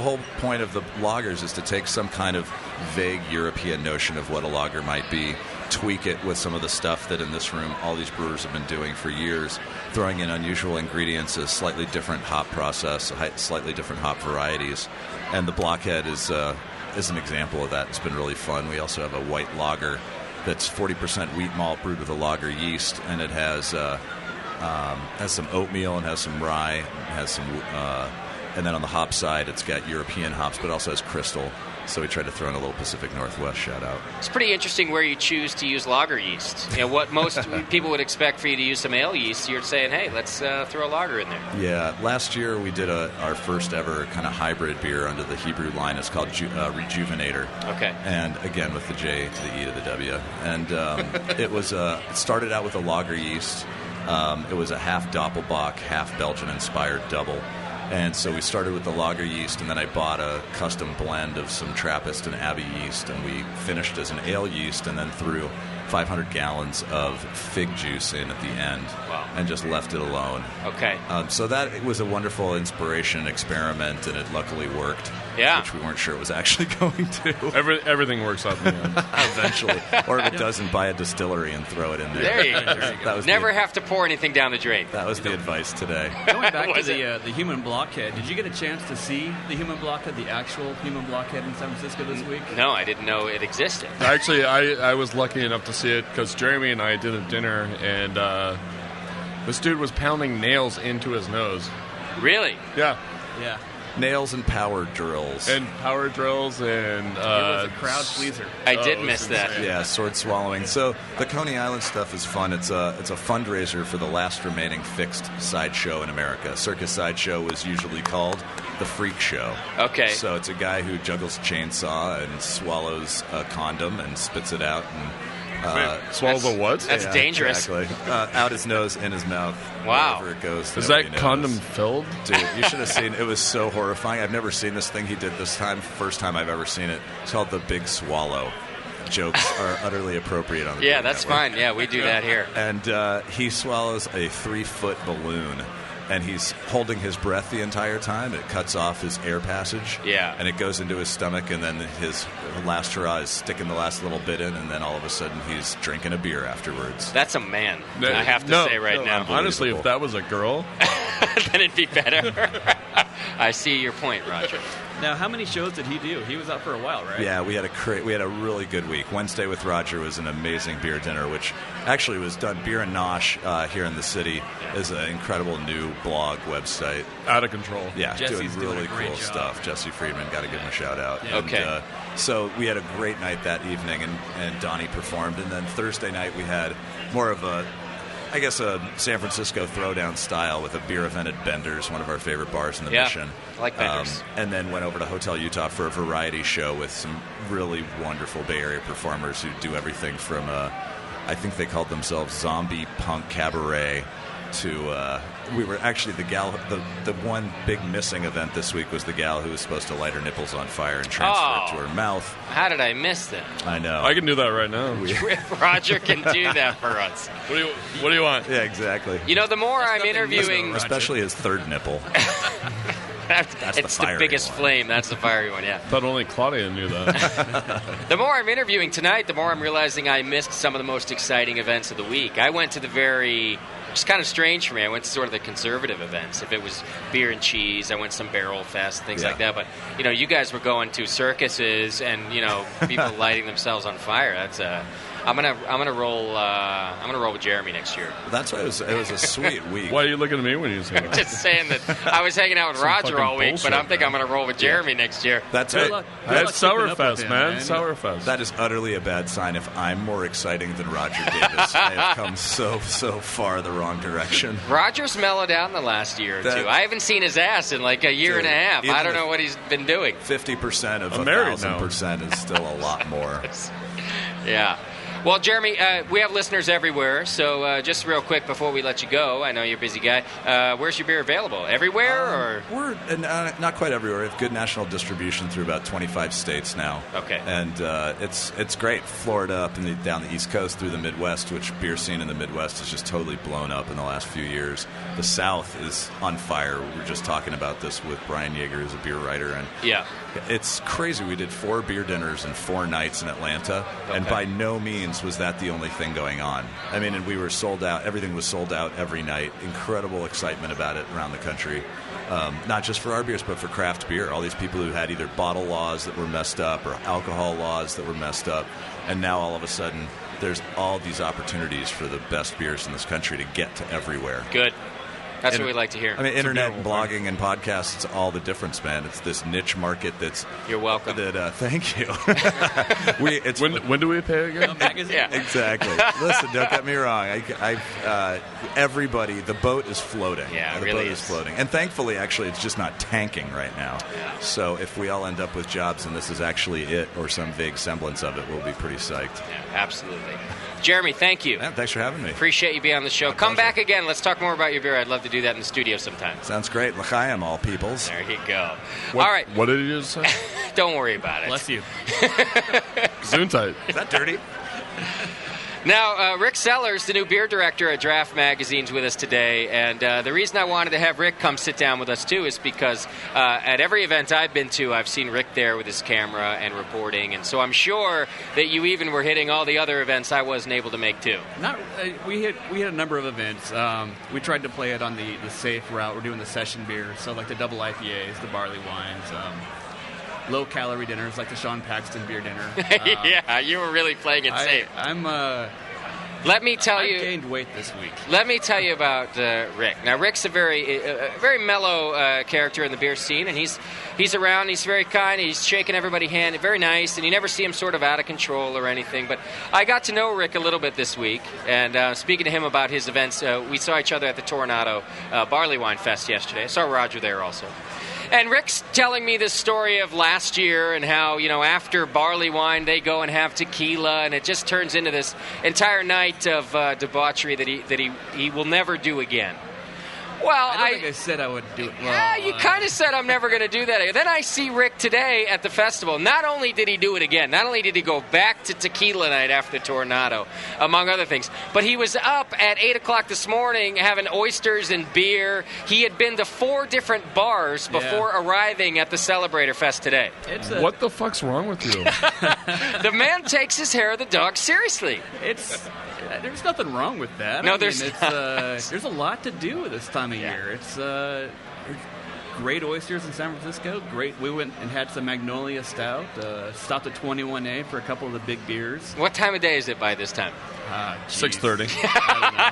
whole point of the lagers is to take some kind of vague European notion of what a lager might be, tweak it with some of the stuff that in this room all these brewers have been doing for years, throwing in unusual ingredients, a slightly different hop process, slightly different hop varieties, and the Blockhead is an example of that. It's been really fun. We also have a white lager that's 40% wheat malt brewed with a lager yeast, and it has some oatmeal and has some rye, has some, and then on the hop side, it's got European hops, but it also has crystal. So we tried to throw in a little Pacific Northwest shout out. It's pretty interesting where you choose to use lager yeast. What most people would expect for you to use some ale yeast, you're saying, hey, let's throw a lager in there. Yeah, last year we did our first ever kind of hybrid beer under the Hebrew line. It's called Rejuvenator. Okay. And again with the J to the E to the W. And it started out with a lager yeast. It was a half Doppelbock, half Belgian-inspired double. And so we started with the lager yeast, and then I bought a custom blend of some Trappist and Abbey yeast, and we finished as an ale yeast, and then threw 500 gallons of fig juice in at the end. Wow. And just left it alone. Okay. So that was a wonderful inspiration experiment, and it luckily worked. Yeah. Which we weren't sure it was actually going to. Everything works out in the end. Eventually. Or if it doesn't, buy a distillery and throw it in there. There you go. That was Never have to pour anything down the drain. That was the advice today. Going back to the Human Blockhead, did you get a chance to see the Human Blockhead, the actual Human Blockhead in San Francisco this week? No, I didn't know it existed. Actually, I was lucky enough to see it because Jeremy and I did a dinner, and this dude was pounding nails into his nose. Really? Yeah. Yeah. Nails and power drills. And power drills and... it was a crowd pleaser. I did miss that. Yeah, sword swallowing. So the Coney Island stuff is fun. It's a fundraiser for the last remaining fixed sideshow in America. Circus Sideshow was usually called the Freak Show. Okay. So it's a guy who juggles a chainsaw and swallows a condom and spits it out and... swallows a what? That's dangerous. Exactly. Out his nose, in his mouth. Wow. Wherever it goes. Is that condom filled? Dude, you should have seen it. It was so horrifying. I've never seen this thing he did this time. First time I've ever seen it. It's called The Big Swallow. Jokes are utterly appropriate on the Yeah, that's network. fine. Yeah, we do that here. And he swallows a 3-foot balloon. And he's holding his breath the entire time. It cuts off his air passage. Yeah. And it goes into his stomach, and then his last hurrah is sticking the last little bit in, and then all of a sudden he's drinking a beer afterwards. That's a man, I have to say right now. Honestly, if that was a girl... then it'd be better. I see your point, Roger. Now, how many shows did he do? He was out for a while, right? Yeah, we had a really good week. Wednesday with Roger was an amazing beer dinner, which actually was done. Beer and Nosh here in the city is an incredible new blog website. Out of control. Yeah, Jesse's doing really a great cool job. stuff. Jesse Friedman, got to give him a shout out. Yeah. Okay. So we had a great night that evening, and Donnie performed. And then Thursday night we had more of a San Francisco throwdown style with a beer event at Bender's, one of our favorite bars in the Mission. I like Bender's. And then went over to Hotel Utah for a variety show with some really wonderful Bay Area performers who do everything from, I think they called themselves Zombie Punk Cabaret, to we were actually the one big missing event this week was the gal who was supposed to light her nipples on fire and transfer it to her mouth. How did I miss that? I know. I can do that right now. Roger can do that for us. What do you want? Yeah, exactly. You know, the more I'm interviewing... Especially his third nipple. That's it's the biggest flame. That's the fiery one, yeah. I thought only Claudia knew that. The more I'm interviewing tonight, the more I'm realizing I missed some of the most exciting events of the week. I went to it's kind of strange for me. I went to sort of the conservative events. If it was beer and cheese, I went to some Barrel Fest, things like that. But, you guys were going to circuses and, people lighting themselves on fire. That's I'm gonna roll with Jeremy next year. That's why it was a sweet week. Why are you looking at me when you say that? I'm just saying that I was hanging out with Roger all week, but I'm thinking I'm gonna roll with Jeremy next year. That's it. That's Sourfest, man. Sourfest. That is utterly a bad sign. If I'm more exciting than Roger Davis, I have come so far the wrong direction. Roger's mellowed out in the last year or two. I haven't seen his ass in like a year and a half. I don't know what he's been doing. 50% of 1,000% is still a lot more. Yeah. Well, Jeremy, we have listeners everywhere, so just real quick before we let you go, I know you're a busy guy, where's your beer available? Everywhere? Or we're not quite everywhere. We have good national distribution through about 25 states now. Okay. And it's great. Florida up down the East Coast through the Midwest, which beer scene in the Midwest is just totally blown up in the last few years. The South is on fire. We were just talking about this with Brian Yeager, who's a beer writer. And yeah. It's crazy. We did 4 beer dinners and 4 nights in Atlanta, and by no means was that the only thing going on. I mean, and we were sold out. Everything was sold out every night. Incredible excitement about it around the country, not just for our beers, but for craft beer. All these people who had either bottle laws that were messed up or alcohol laws that were messed up, and now all of a sudden there's all these opportunities for the best beers in this country to get to everywhere. Good. That's what we like to hear. I mean, internet and blogging and podcasts, it's all the difference, man. It's this niche market that's... You're welcome. Thank you. When do we pay again? Yeah. Exactly. Listen, don't get me wrong. Everybody, the boat is floating. Yeah, the really boat is floating. And thankfully, actually, it's just not tanking right now. Yeah. So if we all end up with jobs and this is actually it or some vague semblance of it, we'll be pretty psyched. Yeah, absolutely. Jeremy, thank you. Yeah, thanks for having me. Appreciate you being on the show. Come back again. Let's talk more about your beer. I'd love to do that in the studio sometime. Sounds great. L'chaim, all peoples. There you go. All right. What did he just say? Don't worry about it. Bless you. Gesundheit. Is that dirty? Now, Rick Sellers, the new beer director at Draft Magazine's with us today, and the reason I wanted to have Rick come sit down with us, too, is because at every event I've been to, I've seen Rick there with his camera and reporting, and so I'm sure that you even were hitting all the other events I wasn't able to make, too. We hit a number of events. We tried to play it on the safe route. We're doing the session beer, so like the double IPAs, the barley wines, low-calorie dinners like the Sean Paxton beer dinner. Yeah, you were really playing it safe. Let me tell you, I gained weight this week. Let me tell you about Rick. Now, Rick's a very mellow character in the beer scene, and he's around. He's very kind. He's shaking everybody's hand. Very nice, and you never see him sort of out of control or anything. But I got to know Rick a little bit this week, and speaking to him about his events, we saw each other at the Tornado Barley Wine Fest yesterday. I saw Roger there also. And Rick's telling me this story of last year and how, after barley wine, they go and have tequila, and it just turns into this entire night of debauchery that he will never do again. Well, I don't think I said I would do it. Yeah, you kind of said I'm never going to do that. Then I see Rick today at the festival. Not only did he do it again, not only did he go back to tequila night after Tornado, among other things, but he was up at 8 o'clock this morning having oysters and beer. He had been to 4 different bars before arriving at the Celebrator Fest today. What the fuck's wrong with you? The man takes his hair of the dog seriously. There's nothing wrong with that. No, there's a lot to do this time of year. great oysters in San Francisco. Great. We went and had some Magnolia Stout. Stopped at 21A for a couple of the big beers. What time of day is it by this time? 6:30.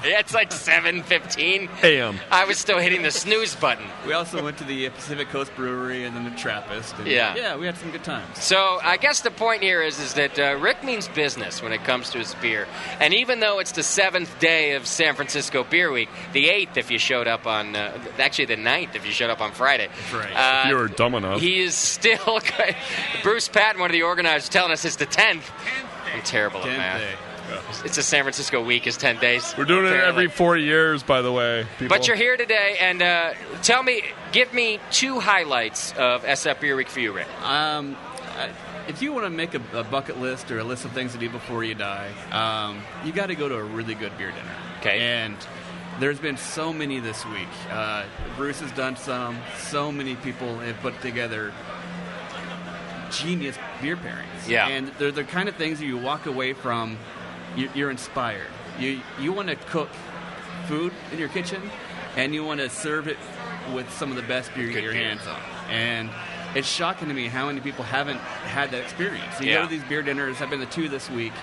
Yeah, it's like 7:15 a.m. I was still hitting the snooze button. We also went to the Pacific Coast Brewery and then the Trappist. And Yeah, we had some good times. So I guess the point here is that Rick means business when it comes to his beer. And even though it's the 7th day of San Francisco Beer Week, the 8th if you showed up on, actually the 9th if you showed up on Friday. That's right. If you were dumb enough. He is still, Bruce Patton, one of the organizers, telling us it's the 10th. I'm terrible at math. It's a San Francisco week is 10 days. We're doing it every 4 years, by the way. People. But you're here today, and give me 2 highlights of SF Beer Week for you, Rick. If you want to make a bucket list or a list of things to do before you die, you got to go to a really good beer dinner. Okay. And there's been so many this week. Bruce has done some. So many people have put together genius beer pairings. Yeah. And they're the kind of things that you walk away from, you're inspired. You want to cook food in your kitchen, and you want to serve it with some of the best beer you get your hands on. And it's shocking to me how many people haven't had that experience. You go to these beer dinners. I've been to 2 this week,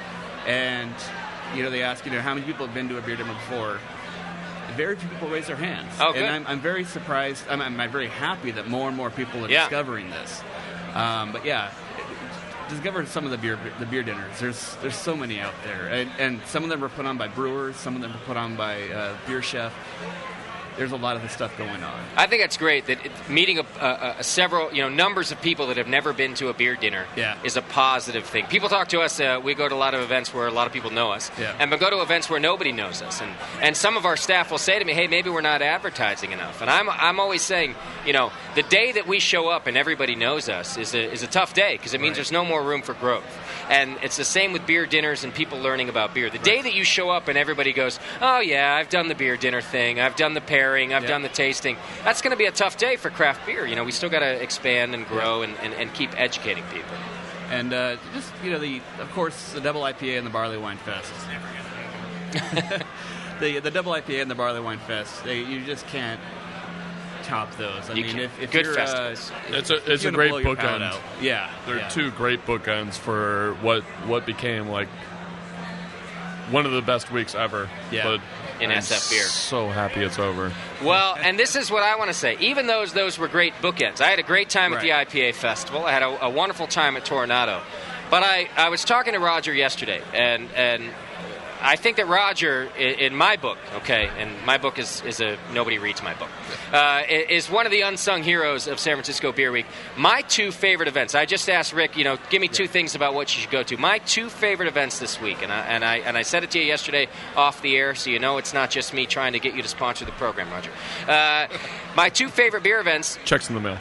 and they ask how many people have been to a beer dinner before. Very few people raise their hands. Oh, good. And I'm very surprised. I'm very happy that more and more people are discovering this. But discover some of the beer dinners. There's so many out there, and some of them are put on by brewers, some of them are put on by beer chef. There's a lot of this stuff going on. I think it's great that meeting several, numbers of people that have never been to a beer dinner is a positive thing. People talk to us. We go to a lot of events where a lot of people know us, and we go to events where nobody knows us. And some of our staff will say to me, "Hey, maybe we're not advertising enough." And I'm always saying, the day that we show up and everybody knows us is a tough day because it means there's no more room for growth. And it's the same with beer dinners and people learning about beer. The day that you show up and everybody goes, "Oh yeah, I've done the beer dinner thing. I've done the pairing. I've done the tasting." That's going to be a tough day for craft beer. We still got to expand and grow and keep educating people. And of course, the double IPA and the Barley Wine Fest. the double IPA and the Barley Wine Fest. You just can't top those. I mean, if good you're, festivals. It's a great bookend. Yeah, they're 2 great bookends for what became like one of the best weeks ever. Yeah. But in SF beer. So happy it's over. Well, and this is what I want to say. Even those were great bookends. I had a great time at the IPA festival. I had a wonderful time at Toronado. But I was talking to Roger yesterday, and I think that Roger, in my book, and my book is nobody reads my book, is one of the unsung heroes of San Francisco Beer Week. My 2 favorite events. I just asked Rick, give me 2 things about what you should go to. My 2 favorite events this week, and I said it to you yesterday off the air, so it's not just me trying to get you to sponsor the program, Roger. My 2 favorite beer events. Checks in the mail.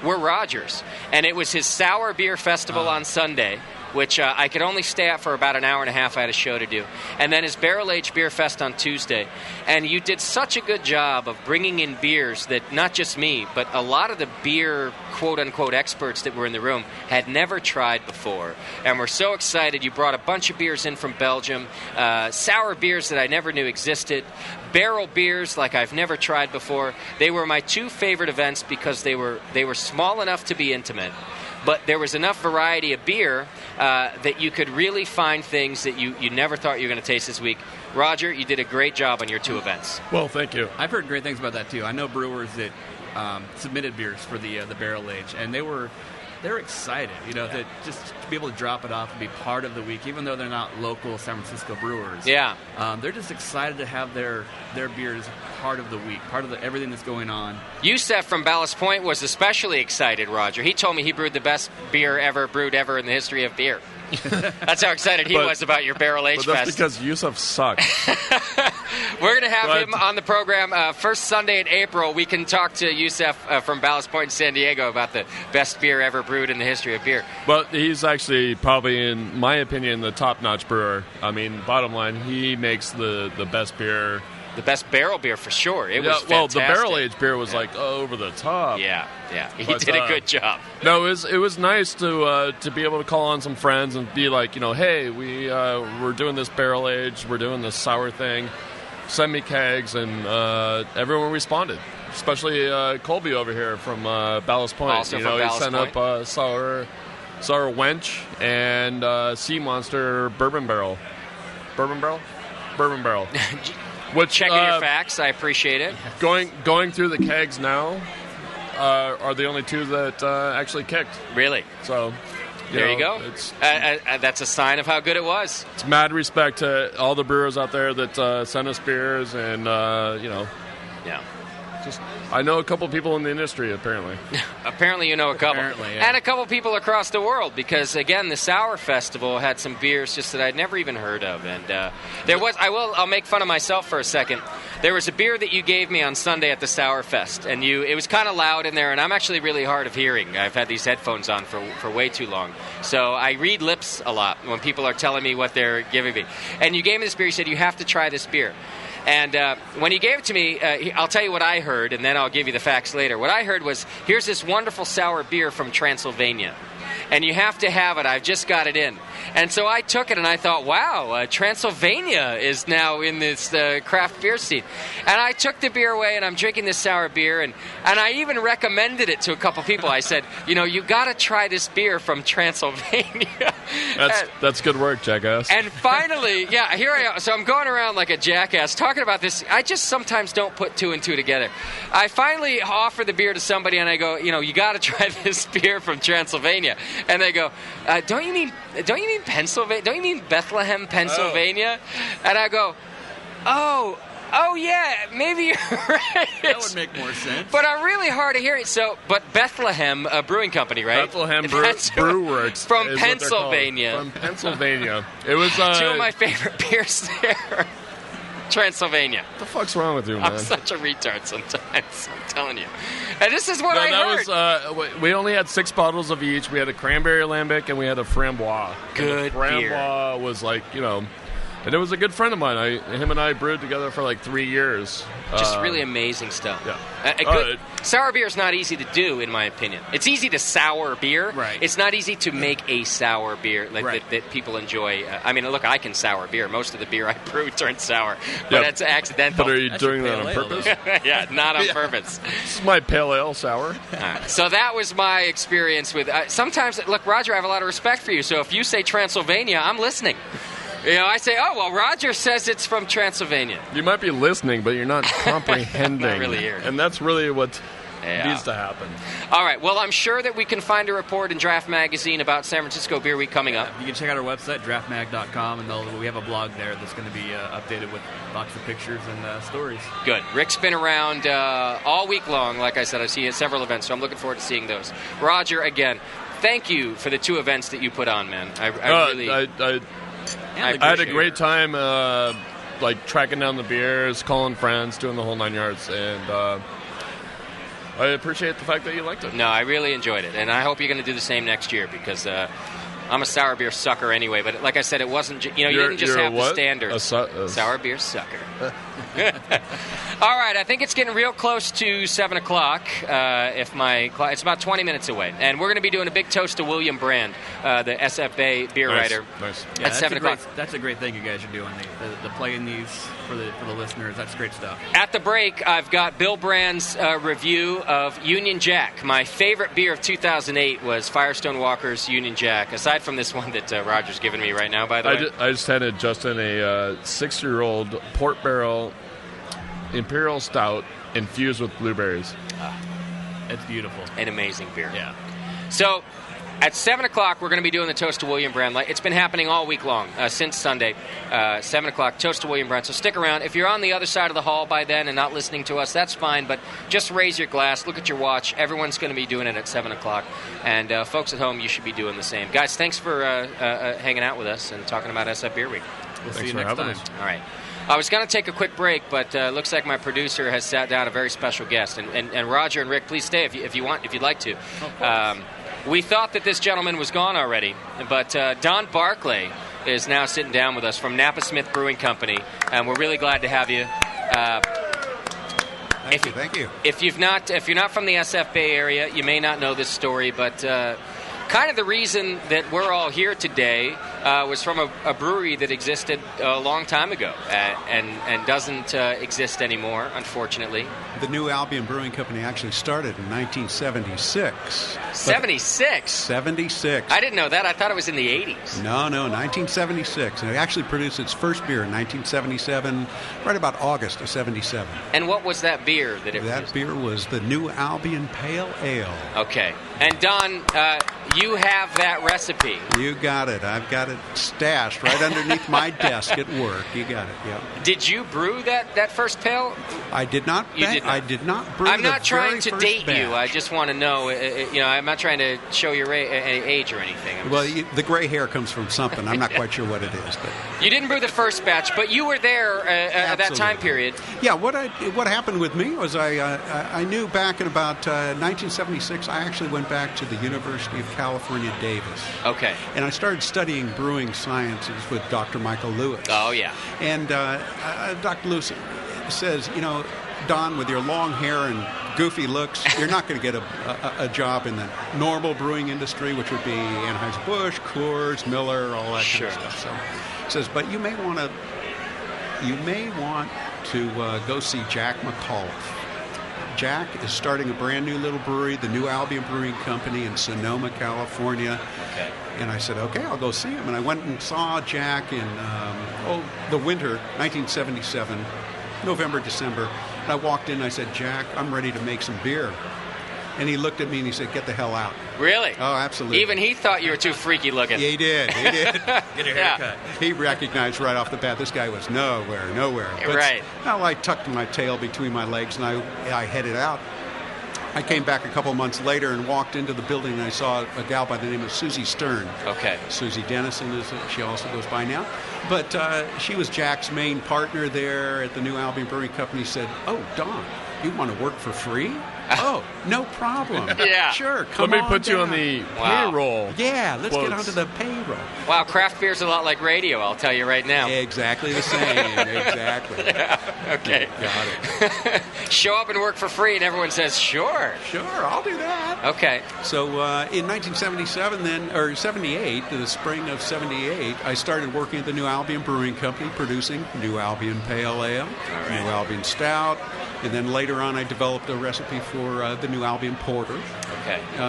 Were Roger's, and it was his Sour Beer Festival on Sunday, which I could only stay at for about an hour and a half. I had a show to do. And then his Barrel Aged Beer Fest on Tuesday. And you did such a good job of bringing in beers that not just me, but a lot of the beer quote-unquote experts that were in the room had never tried before. And we're so excited. You brought a bunch of beers in from Belgium, sour beers that I never knew existed, barrel beers like I've never tried before. They were my 2 favorite events because they were small enough to be intimate. But there was enough variety of beer that you could really find things that you never thought you were going to taste this week. Roger, you did a great job on your 2 events. Well, thank you. I've heard great things about that, too. I know brewers that submitted beers for the barrel age, and they're excited, that just to be able to drop it off and be part of the week, even though they're not local San Francisco brewers. Yeah. They're just excited to have their beers part of the week, part of everything that's going on. Yusef from Ballast Point was especially excited, Roger. He told me he brewed the best beer ever brewed ever in the history of beer. That's how excited he was about your Barrel Age Fest. But that's because Yusuf sucks. We're going to have him on the program first Sunday in April. We can talk to Yusef from Ballast Point in San Diego about the best beer ever brewed in the history of beer. But he's actually probably, in my opinion, the top-notch brewer. I mean, bottom line, he makes the best beer. The best barrel beer for sure. It was fantastic. Well, the barrel-aged beer was like over the top. Yeah. He did a good job. No, it was nice to be able to call on some friends and be like, hey, we're doing this barrel-aged, we're doing this sour thing. send me kegs, and everyone responded. Especially Colby over here from Ballast Point. Also from Ballast he sent Point. up sour wench and Sea Monster bourbon barrel. Bourbon barrel. Which, checking your facts, I appreciate it. Going through the kegs now are the only two that actually kicked. Really? So there you go. That's a sign of how good it was. It's mad respect to all the brewers out there that send us beers, and yeah. I know a couple people in the industry, apparently. Apparently you know a couple. Yeah. And a couple people across the world, because, again, the Sour Festival had some beers just that I'd never even heard of. And I'll make fun of myself for a second. There was a beer that you gave me on Sunday at the Sour Fest, and it was kind of loud in there, and I'm actually really hard of hearing. I've had these headphones on for way too long. So I read lips a lot when people are telling me what they're giving me. And you gave me this beer. You said, you have to try this beer. And when he gave it to me, I'll tell you what I heard, and then I'll give you the facts later. What I heard was, here's this wonderful sour beer from Transylvania, and you have to have it. I've just got it in. And so I took it, and I thought, wow, Transylvania is now in this craft beer scene. And I took the beer away, and I'm drinking this sour beer, and I even recommended it to a couple people. I said, you got to try this beer from Transylvania. That's good work, jackass. And finally, here I am. So I'm going around like a jackass talking about this. I just sometimes don't put two and two together. I finally offer the beer to somebody, and I go, you got to try this beer from Transylvania. And they go, don't you mean Pennsylvania? Don't you mean Bethlehem, Pennsylvania? Oh. And I go, oh yeah, maybe you're right. That would make more sense. But I'm really hard of hearing. But Bethlehem Brewing Company, right? Bethlehem Brewworks from Pennsylvania. From Pennsylvania. It was two of my favorite beers there. Transylvania. What the fuck's wrong with you, man? I'm such a retard sometimes. I'm telling you. And this is what I heard. We only had 6 bottles of each. We had a cranberry lambic and we had a framboise. Good beer. Framboise was like, and it was a good friend of mine. Him and I brewed together for like 3 years. Just really amazing stuff. Yeah. Sour beer is not easy to do, in my opinion. It's easy to sour beer. Right. It's not easy to make a sour beer that people enjoy. Look, I can sour beer. Most of the beer I brew turns sour, but it's accidental. But are you doing that on purpose? Yeah, not on purpose. This is my pale ale sour. So that was my experience with. Sometimes, look, Roger, I have a lot of respect for you. So if you say Transylvania, I'm listening. I say, Roger says it's from Transylvania. You might be listening, but you're not comprehending. Not really hearing. And that's really what needs to happen. All right. Well, I'm sure that we can find a report in Draft Magazine about San Francisco Beer Week coming up. You can check out our website, draftmag.com, and we have a blog there that's going to be updated with lots of pictures and stories. Good. Rick's been around all week long. Like I said, I've seen several events, so I'm looking forward to seeing those. Roger, again, thank you for the 2 events that you put on, man. I had a great time, tracking down the beers, calling friends, doing the whole 9 yards, and I appreciate the fact that you liked it. No, I really enjoyed it, and I hope you're going to do the same next year, because I'm a sour beer sucker anyway. But like I said, it wasn't. You didn't just have the standard sour beer sucker. All right, I think it's getting real close to 7 o'clock. It's about 20 minutes away, and we're going to be doing a big toast to William Brand, the SFA beer writer. Nice. Yeah, at 7 o'clock. That's a great thing you guys are doing. The playing these for the listeners. That's great stuff. At the break, I've got Bill Brand's review of Union Jack. My favorite beer of 2008 was Firestone Walker's Union Jack. Aside from this one that Roger's giving me right now, by the way. I just handed Justin a 6-year-old port barrel Imperial Stout infused with blueberries. It's beautiful. An amazing beer. Yeah. So, at 7 o'clock, we're going to be doing the Toast to William Brand. It's been happening all week long, since Sunday. 7 o'clock, Toast to William Brand. So stick around. If you're on the other side of the hall by then and not listening to us, that's fine. But just raise your glass, look at your watch. Everyone's going to be doing it at 7 o'clock. And folks at home, you should be doing the same. Guys, thanks for hanging out with us and talking about SF Beer Week. We'll see you next time. All right. I was going to take a quick break, but looks like my producer has sat down a very special guest. And Roger and Rick, please stay if you'd like to. We thought that this gentleman was gone already, but Don Barclay is now sitting down with us from Napa Smith Brewing Company, and we're really glad to have you. Thank you. If you're not from the SF Bay Area, you may not know this story, but kind of the reason that we're all here today was from a brewery that existed a long time ago and doesn't exist anymore, unfortunately. The New Albion Brewing Company actually started in 1976. 76? 76. I didn't know that. I thought it was in the 80s. No, 1976. And it actually produced its first beer in 1977, right about August of 77. And what was that beer that it was? That beer was the New Albion Pale Ale. Okay. And Don, you have that recipe. You got it. I've got it stashed right underneath my desk at work. You got it, yeah. Did you brew that first pail? I did not. You did not. I did not brew I'm not the trying very to first date batch. you. I just want to know, I'm not trying to show your age or anything. The gray hair comes from something. I'm not quite sure what it is. But you didn't brew the first batch, but you were there at that time period. Yeah, what happened with me was I knew back in about 1976, I actually went back to the University of California, Davis. Okay. And I started studying brewing sciences with Dr. Michael Lewis. Oh, yeah. And Dr. Lewis says, Don, with your long hair and goofy looks, you're not going to get a job in the normal brewing industry, which would be Anheuser-Busch, Coors, Miller, all that kind of stuff. So he says, but you may want to go see Jack McAuliffe. Jack is starting a brand new little brewery, the New Albion Brewing Company in Sonoma, California. Okay. And I said, okay, I'll go see him. And I went and saw Jack in the winter, 1977, November, December. And I walked in and I said, Jack, I'm ready to make some beer. And he looked at me and he said, get the hell out. Really? Oh, absolutely. Even he thought you were too freaky looking. Yeah, he did. Get a haircut. He recognized right off the bat this guy was nowhere. But, right. Well, I tucked my tail between my legs and I headed out. I came back a couple months later and walked into the building and I saw a gal by the name of Susie Stern. Okay. Susie Dennison, she also goes by now. But she was Jack's main partner there at the New Albion Brewing Company. Said, oh, Don, you want to work for free? Oh, no problem. Yeah. Sure, come on Let me put you down. on the payroll. Yeah, let's get Quotes. onto the payroll. Wow, craft beer's a lot like radio, I'll tell you right now. Exactly the same. Exactly. Yeah. Okay. Got it. Show up and work for free, and everyone says, sure. Sure, I'll do that. Okay. So in 1977, or 78, in the spring of 78, I started working at the New Albion Brewing Company, producing New Albion Pale Ale, New Albion Stout, and then later on I developed a recipe for the New Albion Porter,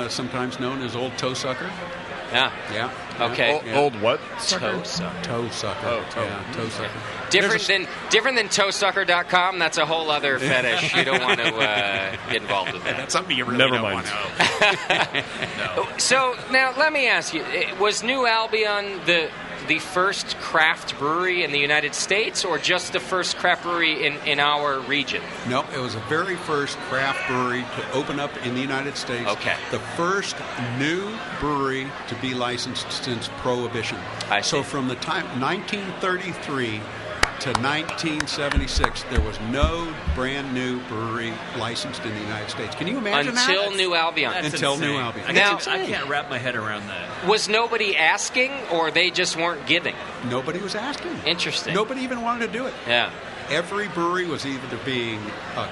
sometimes known as Old Toe Sucker. Yeah. Yeah. Okay. Old what? Toe sucker. Toe sucker. Oh, toe. Yeah, toe sucker. Different than toesucker.com. That's a whole other fetish. You don't want to get involved with that. That's something you really Never don't mind. want to know. So now let me ask you: was New Albion the first craft brewery in the United States, or just the first craft brewery in our region? No, it was the very first craft brewery to open up in the United States. Okay. The first new brewery to be licensed since Prohibition. I see. So from the time 1933 to 1976, there was no brand new brewery licensed in the United States. Can you imagine that? Until New Albion. Until New Albion. Now, I can't wrap my head around that. Was nobody asking, or they just weren't giving? Nobody was asking. Interesting. Nobody even wanted to do it. Yeah. Every brewery was either being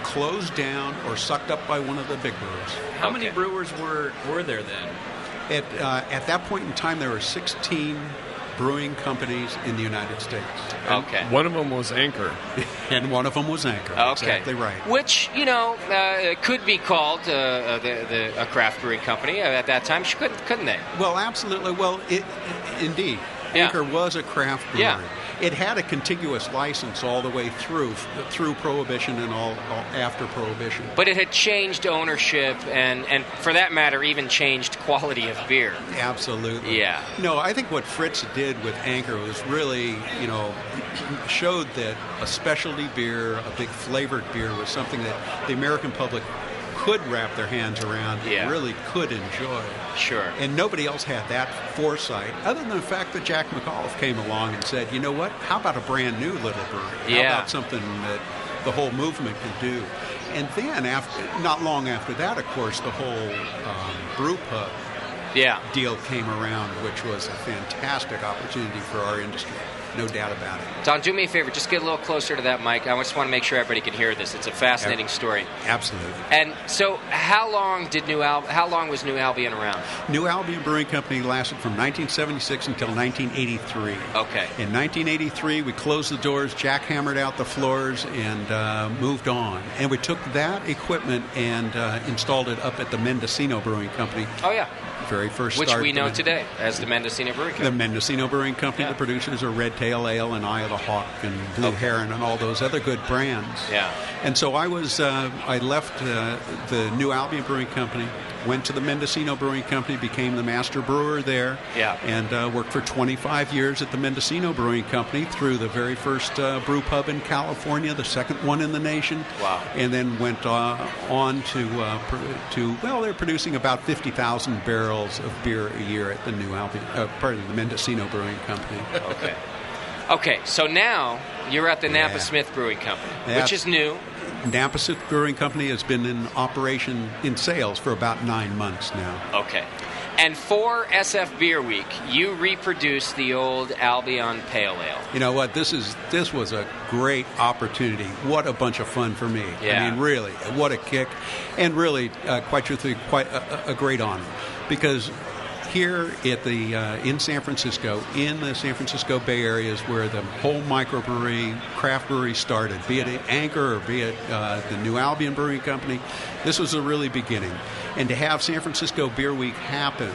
closed down or sucked up by one of the big brewers. How many brewers were there then? At that point in time, there were 16 brewing companies in the United States. Okay. One of them was Anchor. And one of them was Anchor. Okay. Exactly right. Which, could be called a craft brewing company at that time, couldn't they? Well, absolutely. Well, indeed. Yeah. Anchor was a craft brewery. Yeah. It had a contiguous license all the way through Prohibition and all after Prohibition. But it had changed ownership and for that matter, even changed quality of beer. Absolutely. Yeah. No, I think what Fritz did with Anchor was really, showed that a specialty beer, a big flavored beer, was something that the American public could wrap their hands around and really could enjoy. Sure. And nobody else had that foresight, other than the fact that Jack McAuliffe came along and said, you know what, how about a brand new little brewery? How about something that the whole movement could do? And then, not long after that, of course, the whole brew pub deal came around, which was a fantastic opportunity for our industry. No doubt about it. Don, do me a favor. Just get a little closer to that mic. I just want to make sure everybody can hear this. It's a fascinating story. Absolutely. And so, how long was New Albion around? New Albion Brewing Company lasted from 1976 until 1983. Okay. In 1983, we closed the doors, jackhammered out the floors, and moved on. And we took that equipment and installed it up at the Mendocino Brewing Company. Oh, yeah. Very first Which start. we know today as the Mendocino Brewing Company. The Mendocino Brewing Company, the producers are Red Tail Ale and Eye of the Hawk and Blue Heron and all those other good brands. Yeah. And so I left the New Albion Brewing Company, went to the Mendocino Brewing Company, became the master brewer there, and worked for 25 years at the Mendocino Brewing Company through the very first brew pub in California, the second one in the nation. Wow. And then went on to they're producing about 50,000 barrels of beer a year at the New Albion, the Mendocino Brewing Company. Okay, so now you're at the Napa Smith Brewing Company, which is new. Napa Smith Brewing Company has been in operation in sales for about 9 months now. Okay. And for SF Beer Week, you reproduced the old Albion Pale Ale. You know what? This was a great opportunity. What a bunch of fun for me. Yeah. I mean, really, what a kick. And really, quite truthfully, quite a great honor. Because here at in San Francisco, in the San Francisco Bay Area is where the whole microbrewery, craft brewery started, be it Anchor or be it the New Albion Brewing Company. This was the really beginning. And to have San Francisco Beer Week happen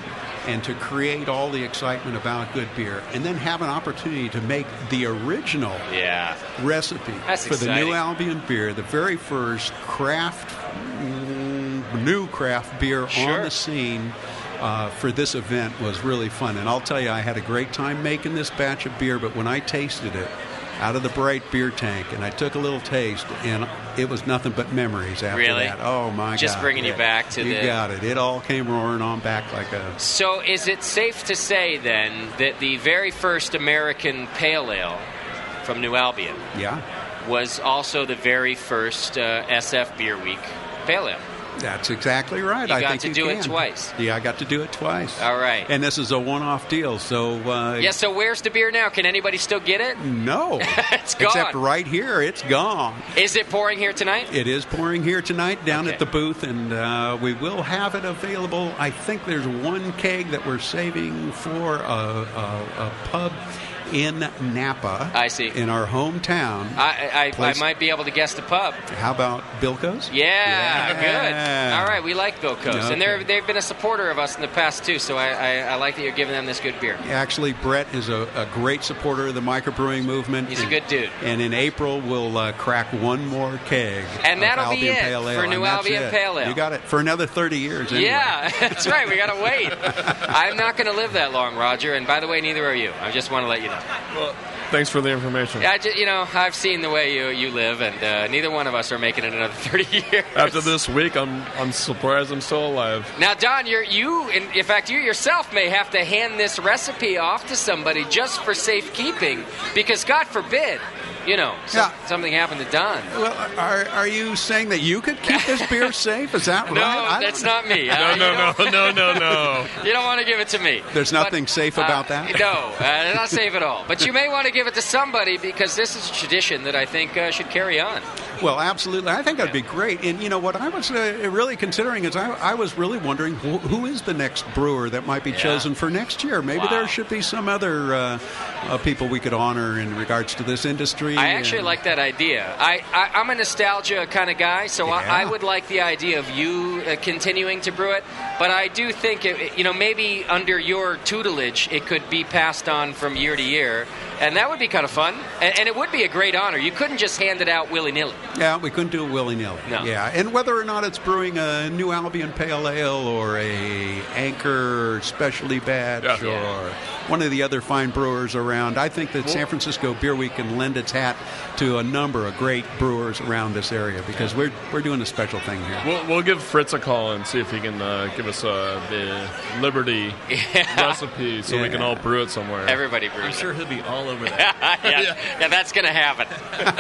and to create all the excitement about good beer and then have an opportunity to make the original recipe for the New Albion beer, the very first new craft beer on the scene for this event was really fun. And I'll tell you, I had a great time making this batch of beer, but when I tasted it out of the bright beer tank and I took a little taste, and it was nothing but memories after that. Oh, my God. Just bringing you back to You got it. It all came roaring on back like a... So is it safe to say, then, that the very first American Pale Ale from New Albion was also the very first SF Beer Week Pale Ale? That's exactly right. I got to do it twice. Yeah, I got to do it twice. All right. And this is a one-off deal, so... so where's the beer now? Can anybody still get it? No. It's gone. Except right here, it's gone. Is it pouring here tonight? It is pouring here tonight down at the booth, and we will have it available. I think there's one keg that we're saving for a pub in Napa. I see. In our hometown. I might be able to guess the pub. How about Bilko's? Yeah, good. All right, we like Bilko's. Okay. And they've been a supporter of us in the past, too, so I like that you're giving them this good beer. Actually, Brett is a great supporter of the microbrewing movement. He's a good dude. And in April, we'll crack one more keg and that'll of be Albion it Pale Ale, for New Albion Pale Ale. You got it. For another 30 years anyway. Yeah, that's right. We got to wait. I'm not going to live that long, Roger. And by the way, neither are you. I just want to let you know. Well, thanks for the information. I've seen the way you live, and neither one of us are making it another 30 years. After this week, I'm surprised I'm still alive. Now, Don, in fact, you yourself may have to hand this recipe off to somebody just for safekeeping, because God forbid, something happened to Don. Well, are you saying that you could keep this beer safe? Is that right? No, that's not me. No. You don't want to give it to me. There's nothing safe about that? No, not safe at all. But you may want to give it to somebody, because this is a tradition that I think should carry on. Well, absolutely. I think that'd be great. And, what I was really considering is I was really wondering who is the next brewer that might be chosen for next year. Maybe there should be some other people we could honor in regards to this industry. I actually like that idea. I'm a nostalgia kind of guy, so I would like the idea of you continuing to brew it. But I do think, maybe under your tutelage, it could be passed on from year to year. And that would be kind of fun. And it would be a great honor. You couldn't just hand it out willy-nilly. Yeah, we couldn't do it willy-nilly. No. Yeah, and whether or not it's brewing a New Albion Pale Ale or a Anchor Specialty Batch or one of the other fine brewers around, I think that San Francisco Beer Week can lend its hat to a number of great brewers around this area, because we're doing a special thing here. We'll give Fritz a call and see if he can give us the Liberty recipe so we can all brew it somewhere. Everybody brews. I'm sure he'll be all over that. yeah, that's going to happen.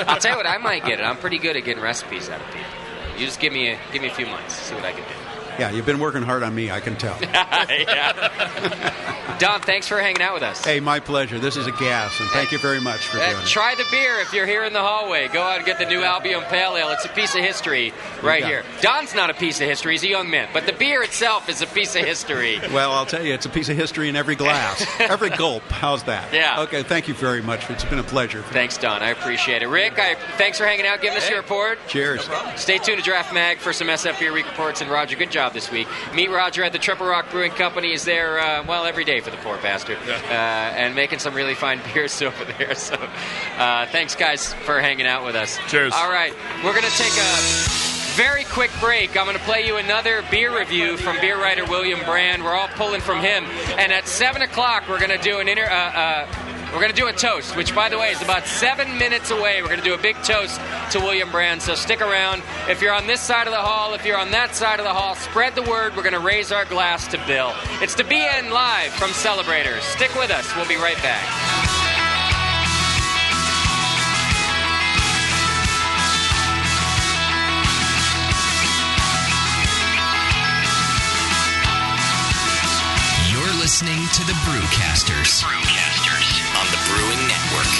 I'll tell you what, I might get it. I'm pretty good at getting recipes out of people. You just give me a few months, see what I can do. Yeah, you've been working hard on me, I can tell. Don, thanks for hanging out with us. Hey, my pleasure. This is a gas, and thank you very much for doing it. Try the beer if you're here in the hallway. Go out and get the new Albion Pale Ale. It's a piece of history right here. Don's not a piece of history. He's a young man. But the beer itself is a piece of history. Well, I'll tell you, it's a piece of history in every glass. Every gulp. How's that? Yeah. Okay, thank you very much. It's been a pleasure. Thanks, Don. I appreciate it. Rick, thanks for hanging out, giving us your report. Cheers. Stay tuned to Draft Mag for some SF Beer Week reports. And Roger, good job this week. Meet Roger at the Triple Rock Brewing Company. Is there, every day for the poor bastard. And making some really fine beers over there. So thanks, guys, for hanging out with us. Cheers. All right, we're going to take a very quick break. I'm going to play you another beer review from beer writer William Brand. We're all pulling from him. And at 7 o'clock, we're going to do we're going to do a toast, which, by the way, is about 7 minutes away. We're going to do a big toast to William Brand, so stick around. If you're on this side of the hall, if you're on that side of the hall, spread the word. We're going to raise our glass to Bill. It's the BN Live from Celebrator. Stick with us. We'll be right back. Listening to the Brewcasters on the Brewing Network.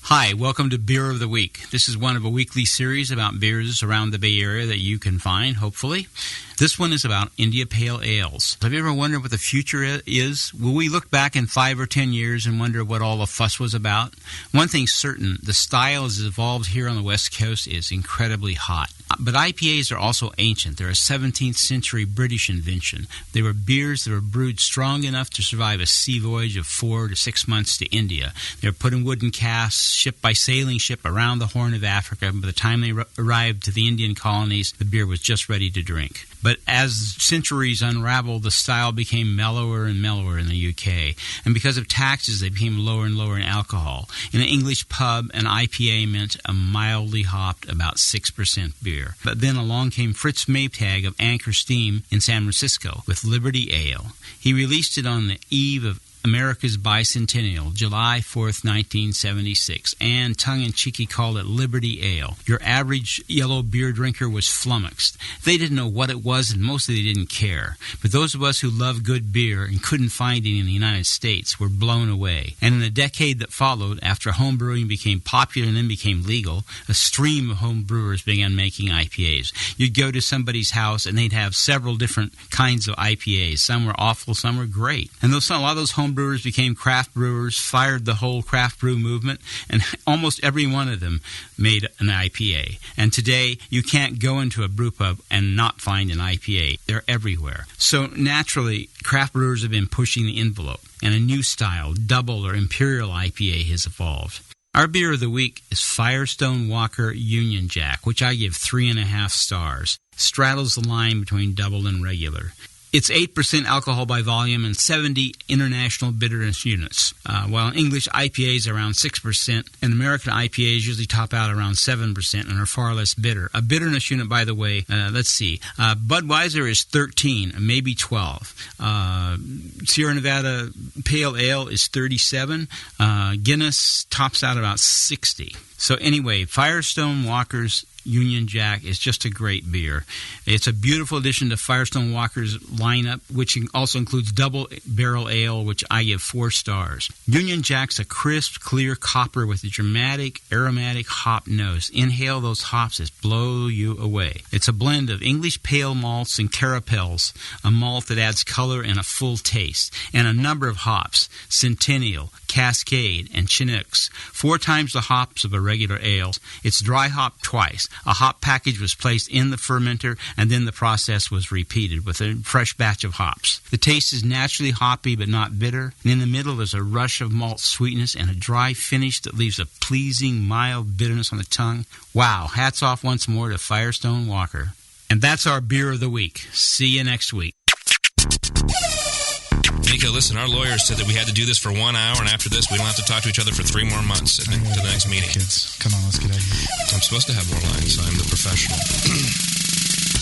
Hi, welcome to Beer of the Week. This is one of a weekly series about beers around the Bay Area that you can find, hopefully. This one is about India Pale Ales. Have you ever wondered what the future is? Will we look back in 5 or 10 years and wonder what all the fuss was about? One thing's certain, the style as evolved here on the West Coast is incredibly hot. But IPAs are also ancient. They're a 17th century British invention. They were beers that were brewed strong enough to survive a sea voyage of 4 to 6 months to India. They were put in wooden casks, shipped by sailing ship around the Horn of Africa. By the time they arrived to the Indian colonies, the beer was just ready to drink. But as centuries unraveled, the style became mellower and mellower in the UK. And because of taxes, they became lower and lower in alcohol. In an English pub, an IPA meant a mildly hopped, about 6% beer. But then along came Fritz Maytag of Anchor Steam in San Francisco with Liberty Ale. He released it on the eve of America's bicentennial, July 4th, 1976, and tongue-in-cheeky called it Liberty Ale. Your average yellow beer drinker was flummoxed. They didn't know what it was, and mostly they didn't care. But those of us who love good beer and couldn't find any in the United States were blown away. And in the decade that followed, after home brewing became popular and then became legal, a stream of home brewers began making IPAs. You'd go to somebody's house, and they'd have several different kinds of IPAs. Some were awful, some were great. And a lot of those home brewers became craft brewers, fired the whole craft brew movement, and almost every one of them made an IPA. And today, you can't go into a brew pub and not find an IPA. They're everywhere. So naturally, craft brewers have been pushing the envelope, and a new style, double or imperial IPA, has evolved. Our beer of the week is Firestone Walker Union Jack, which I give 3.5 stars. Straddles the line between double and regular. It's 8% alcohol by volume and 70 international bitterness units, while English IPAs are around 6%, and American IPAs usually top out around 7% and are far less bitter. A bitterness unit, by the way, let's see, Budweiser is 13, maybe 12. Sierra Nevada Pale Ale is 37. Guinness tops out about 60. So anyway, Firestone Walker's Union Jack is just a great beer. It's a beautiful addition to Firestone Walker's lineup, which also includes Double Barrel Ale, which I give 4 stars. Union Jack's a crisp, clear copper with a dramatic, aromatic hop nose. Inhale those hops, it blow you away. It's a blend of English pale malts and carapels, a malt that adds color and a full taste, and a number of hops, Centennial, Cascade, and Chinooks, 4 times the hops of a regular ale. It's dry hopped twice. A hop package was placed in the fermenter, and then the process was repeated with a fresh batch of hops. The taste is naturally hoppy but not bitter, and in the middle is a rush of malt sweetness and a dry finish that leaves a pleasing, mild bitterness on the tongue. Wow, hats off once more to Firestone Walker. And that's our beer of the week. See you next week. Nico, listen, our lawyers said that we had to do this for 1 hour, and after this, we don't have to talk to each other for 3 more months to the next meeting. Kids, come on, let's get out of here. I'm supposed to have more lines, so I'm the professional.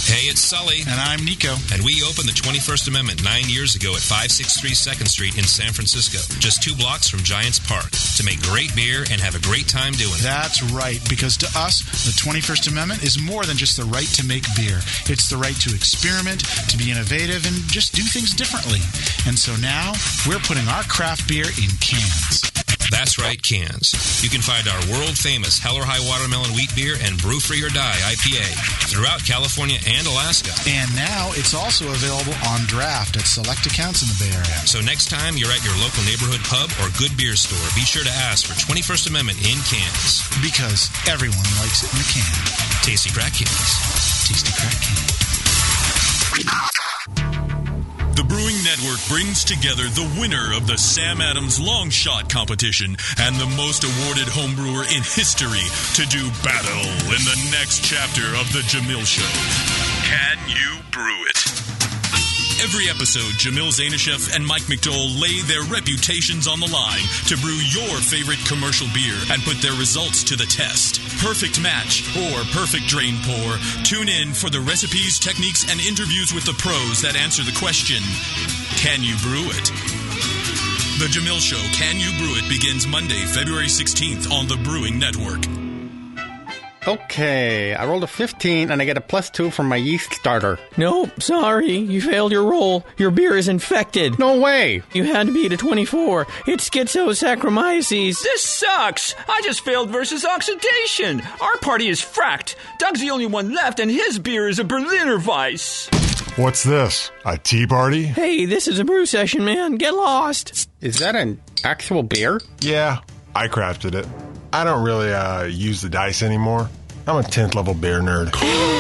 Hey, it's Sully. And I'm Nico. And we opened the 21st Amendment 9 years ago at 563 2nd Street in San Francisco, just 2 blocks from Giants Park, to make great beer and have a great time doing it. That's right, because to us, the 21st Amendment is more than just the right to make beer. It's the right to experiment, to be innovative, and just do things differently. And so now, we're putting our craft beer in cans. That's right, cans. You can find our world-famous Hell or High Watermelon Wheat Beer and Brew Free or Die IPA throughout California and Alaska. And now it's also available on draft at select accounts in the Bay Area. So next time you're at your local neighborhood pub or good beer store, be sure to ask for 21st Amendment in cans. Because everyone likes it in a can. Tasty crack cans. Tasty crack cans. The Brewing Network brings together the winner of the Sam Adams Long Shot competition and the most awarded homebrewer in history to do battle in the next chapter of The Jamil Show. Can you brew it? Every episode, Jamil Zainasheff and Mike McDowell lay their reputations on the line to brew your favorite commercial beer and put their results to the test. Perfect match or perfect drain pour. Tune in for the recipes, techniques, and interviews with the pros that answer the question, can you brew it? The Jamil Show, Can You Brew It, begins Monday, February 16th on the Brewing Network. Okay, I rolled a 15 and I get a +2 from my yeast starter. Nope, sorry, you failed your roll. Your beer is infected. No way! You had to beat a 24. It's Schizosaccharomyces. This sucks! I just failed versus oxidation. Our party is fracked. Doug's the only one left and his beer is a Berliner Weiss. What's this? A tea party? Hey, this is a brew session, man. Get lost. Is that an actual beer? Yeah, I crafted it. I don't really use the dice anymore. I'm a 10th level beer nerd.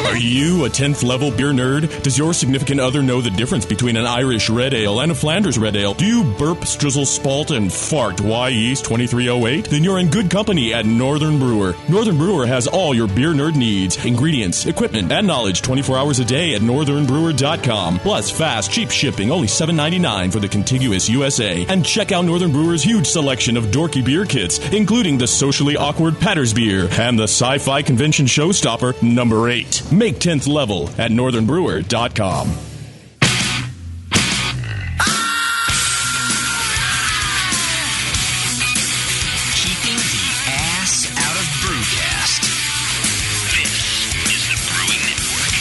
Are you a 10th level beer nerd? Does your significant other know the difference between an Irish red ale and a Flanders red ale? Do you burp, strizzle, spalt, and fart Y Yeast 2308? Then you're in good company at Northern Brewer. Northern Brewer has all your beer nerd needs, ingredients, equipment, and knowledge 24 hours a day at northernbrewer.com. Plus fast, cheap shipping, only $7.99 for the contiguous USA. And check out Northern Brewer's huge selection of dorky beer kits, including the socially awkward Patter's beer and the sci-fi convention showstopper number 8. Make 10th level at northernbrewer.com. Keeping the ass out of Brewcast. This is the Brewing Network.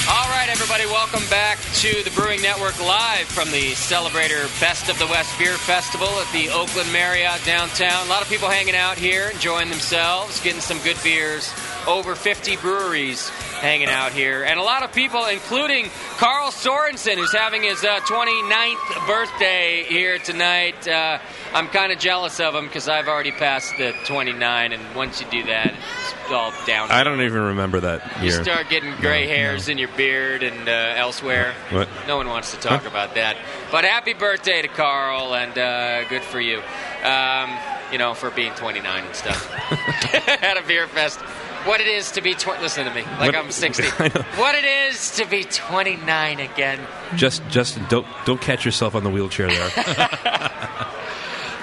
All right, everybody, welcome back to the Brewing Network live from the Celebrator Best of the West Beer Festival at the Oakland Marriott downtown. A lot of people hanging out here, enjoying themselves, getting some good beers. Over 50 breweries hanging out here. And a lot of people, including Carl Sorensen, who's having his 29th birthday here tonight. I'm kind of jealous of him because I've already passed the 29, and once you do that, it's all down. I don't even remember that year. You start getting gray hairs in your beard and elsewhere. What? No one wants to talk about that. But happy birthday to Carl, and good for you. For being 29 and stuff. At a beer fest. What it is to be listen to me, like I'm 60. What it is to be 29 again. Just don't catch yourself on the wheelchair there.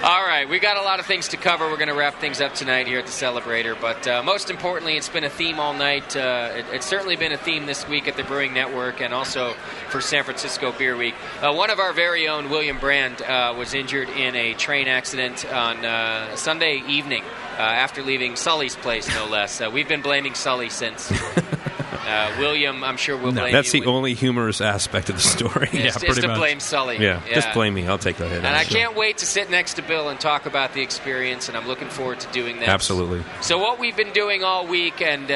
All right, we got a lot of things to cover. We're going to wrap things up tonight here at the Celebrator. But most importantly, it's been a theme all night. It's certainly been a theme this week at the Brewing Network and also for San Francisco Beer Week. One of our very own, William Brand, was injured in a train accident on Sunday evening after leaving Sully's place, no less. We've been blaming Sully since. William, I'm sure will blame you. That's the only humorous aspect of the story. Is to blame Sully. Yeah, just blame me. I'll take that hit. And I can't wait to sit next to Bill and talk about the experience, and I'm looking forward to doing that. Absolutely. So what we've been doing all week, and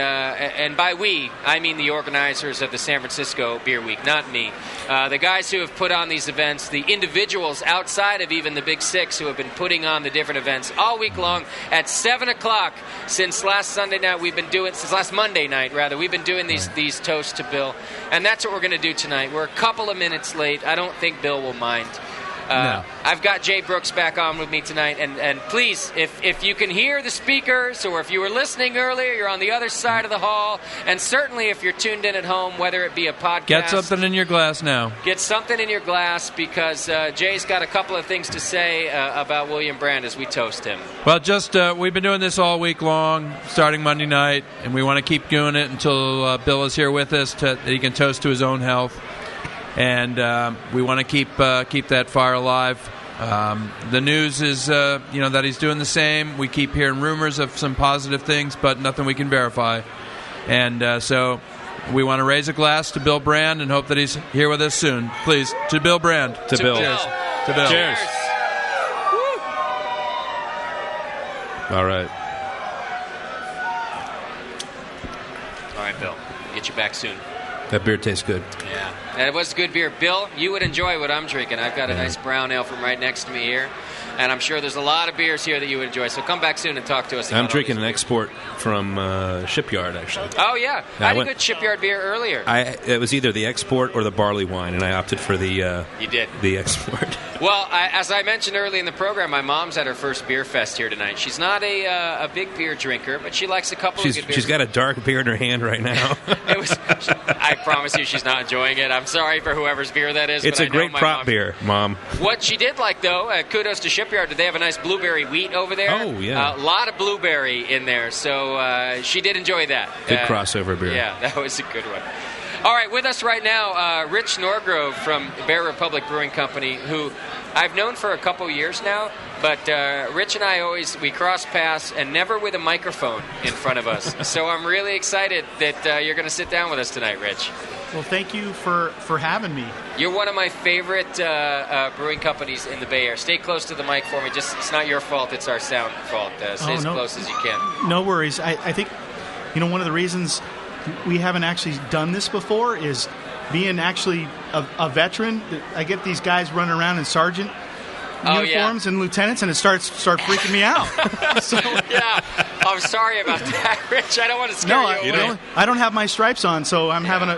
by we, I mean the organizers of the San Francisco Beer Week, not me. The guys who have put on these events, the individuals outside of even the Big Six who have been putting on the different events all week long at 7 o'clock since last Sunday night. Since last Monday night, rather. We've been doing these toasts to Bill, and that's what we're going to do tonight. We're a couple of minutes late. I don't think Bill will mind. I've got Jay Brooks back on with me tonight, and please, if you can hear the speakers, or if you were listening earlier, you're on the other side of the hall, and certainly if you're tuned in at home, whether it be a podcast. Get something in your glass now. Get something in your glass, because Jay's got a couple of things to say about William Brand as we toast him. Well, we've been doing this all week long, starting Monday night, and we want to keep doing it until Bill is here with us, that he can toast to his own health. And we want to keep that fire alive. The news is, that he's doing the same. We keep hearing rumors of some positive things, but nothing we can verify. And so we want to raise a glass to Bill Brand and hope that he's here with us soon. Please, to Bill Brand. To Bill. Cheers. To Bill. Cheers. All right. All right, Bill. Get you back soon. That beer tastes good. Yeah. And it was good beer. Bill, you would enjoy what I'm drinking. I've got a nice brown ale from right next to me here. And I'm sure there's a lot of beers here that you would enjoy. So come back soon and talk to us about I'm drinking an export from Shipyard, actually. Oh, yeah. I had a good Shipyard beer earlier. It was either the export or the barley wine, and I opted for the You did. The export. Well, as I mentioned early in the program, my mom's at her first beer fest here tonight. She's not a big beer drinker, but she likes a couple of good beers. She's got a dark beer in her hand right now. I promise you she's not enjoying it. I'm sorry for whoever's beer that is. It's but a great prop beer, Mom. What she did like, though, kudos to Shipyard, they have a nice blueberry wheat over there. Oh, yeah. A lot of blueberry in there, so she did enjoy that. Good crossover beer. Yeah, that was a good one. All right, with us right now, Rich Norgrove from Bear Republic Brewing Company, who I've known for a couple years now, but Rich and I we cross paths, and never with a microphone in front of us. So I'm really excited that you're going to sit down with us tonight, Rich. Well, thank you for having me. You're one of my favorite brewing companies in the Bay Area. Stay close to the mic for me. It's not your fault, it's our sound fault. Stay as close as you can. No worries. I think, one of the reasons we haven't actually done this before is being actually a veteran. I get these guys running around in sergeant uniforms and lieutenants, and it start freaking me out. So, yeah, I'm sorry about that, Rich. I don't want to scare you away. I don't have my stripes on, so I'm having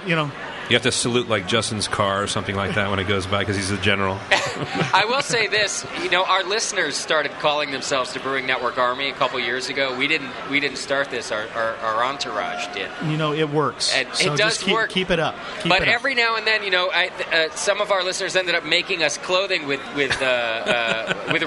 You have to salute like Justin's car or something like that when it goes by because he's a general. I will say this, our listeners started calling themselves the Brewing Network Army a couple years ago. We didn't start this. Our entourage did. It works. And so it does work. Keep it up. But every now and then, some of our listeners ended up making us clothing with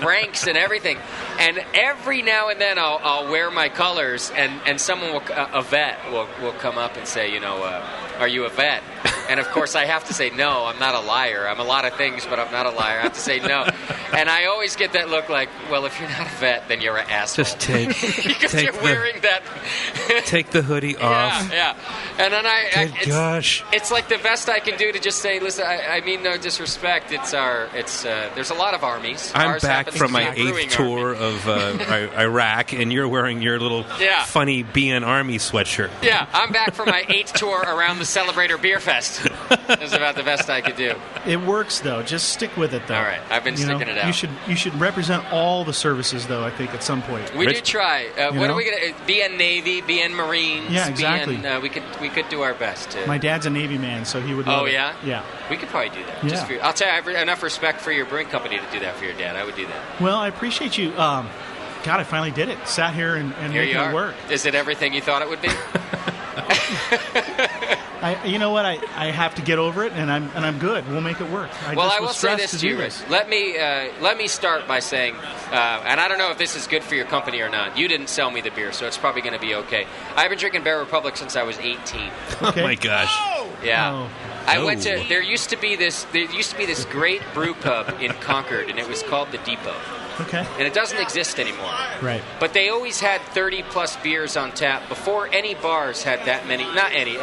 ranks and everything. And every now and then, I'll wear my colors, and someone a vet will come up and say, are you a vet? And of course, I have to say, no, I'm not a liar. I'm a lot of things, but I'm not a liar. I have to say no. And I always get that look like, well, if you're not a vet, then you're an asshole. Just take because you're wearing that. Take the hoodie off. Yeah. And then gosh. It's like the best I can do to just say, listen, I mean no disrespect. There's a lot of armies. I'm Ours back from my 8th tour army. of Iraq, and you're wearing your little funny BN Army sweatshirt. Yeah, I'm back from my 8th tour around the Celebrator Beer Fest. That's about the best I could do. It works, though. Just stick with it, though. All right, I've been sticking it out. You should represent all the services, though, I think, at some point. We do try. What are we going to... BN Navy, BN Marines. Yeah, exactly. We could do our best. My dad's a Navy man, so he would love it. Yeah? Yeah. We could probably do that. Yeah. Just I'll tell you, I have enough respect for your brewing company to do that for your dad. I would do that. Well, I appreciate you. God, I finally did it. Sat here and made it work. Is it everything you thought it would be? You know what? I have to get over it, and I'm good. We'll make it work. I will say this to you, Rich. Let me start by saying, and I don't know if this is good for your company or not. You didn't sell me the beer, so it's probably going to be okay. I've been drinking Bear Republic since I was 18. Okay. Oh my gosh! Yeah. I went to. There used to be this great brew pub in Concord, and it was called the Depot. Okay. And it doesn't exist anymore. Right. But they always had 30-plus beers on tap before any bars had that many. Not any.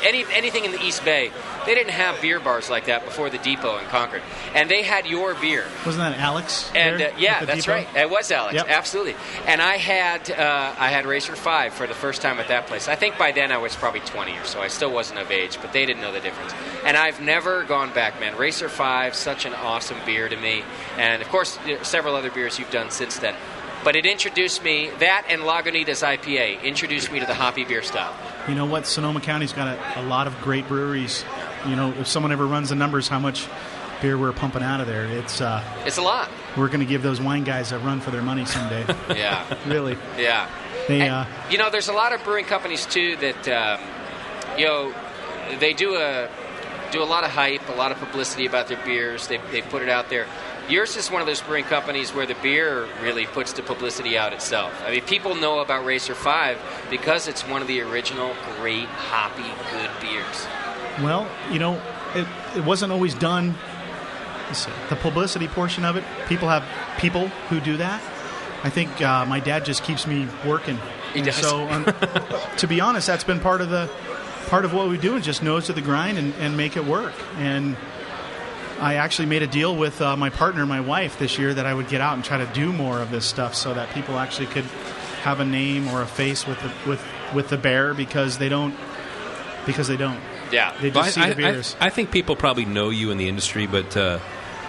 Anything in the East Bay. They didn't have beer bars like that before the Depot in Concord. And they had your beer. Wasn't that Alex? And yeah, that's Depot? right. It was Alex. Yep. Absolutely. And I had Racer 5 for the first time at that place. I think by then I was probably 20 or so. I still wasn't of age, but they didn't know the difference. And I've never gone back, man. Racer 5, such an awesome beer to me. And, of course, several other beers you've done since then. But it introduced me, that and Lagunitas IPA, introduced me to the hoppy beer style. You know what? Sonoma County's got a lot of great breweries. If someone ever runs the numbers, how much beer we're pumping out of there. It's a lot. We're going to give those wine guys a run for their money someday. Yeah. Really. Yeah. They, there's a lot of brewing companies too that they do a lot of hype, a lot of publicity about their beers. They put it out there. Yours is one of those brewing companies where the beer really puts the publicity out itself. I mean, people know about Racer 5 because it's one of the original great, hoppy, good beers. Well, it wasn't always done. The publicity portion of it, people have people who do that. I think my dad just keeps me working. He does. So, to be honest, that's been part of what we do, is just nose to the grind and make it work. And I actually made a deal with my partner, my wife, this year that I would get out and try to do more of this stuff so that people actually could have a name or a face with the bear because they don't. Yeah, they just see the beers. I think people probably know you in the industry, but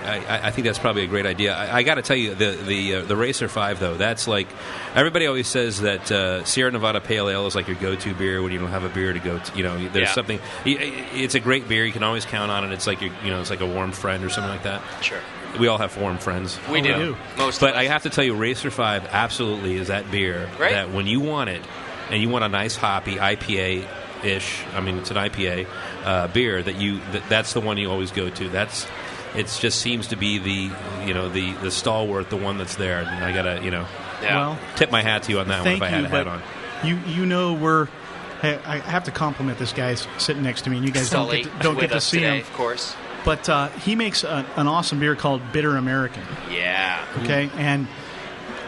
I think that's probably a great idea. I got to tell you, the Racer 5 though, that's like everybody always says that Sierra Nevada Pale Ale is like your go-to beer when you don't have a beer to go to. There's something. It's a great beer. You can always count on it. It's like it's like a warm friend or something like that. Sure. We all have warm friends. We do. Most. But I have to tell you, Racer 5 absolutely is that beer that when you want it and you want a nice hoppy IPA-ish. I mean, it's an IPA beer that's the one you always go to. It just seems to be the stalwart, the one that's there. And I gotta well, tip my hat to you on that one if I had a hat on. I have to compliment this guy sitting next to me, and you guys Sully don't get to see today, him, of course. But he makes an awesome beer called Bitter American. Yeah. Okay, and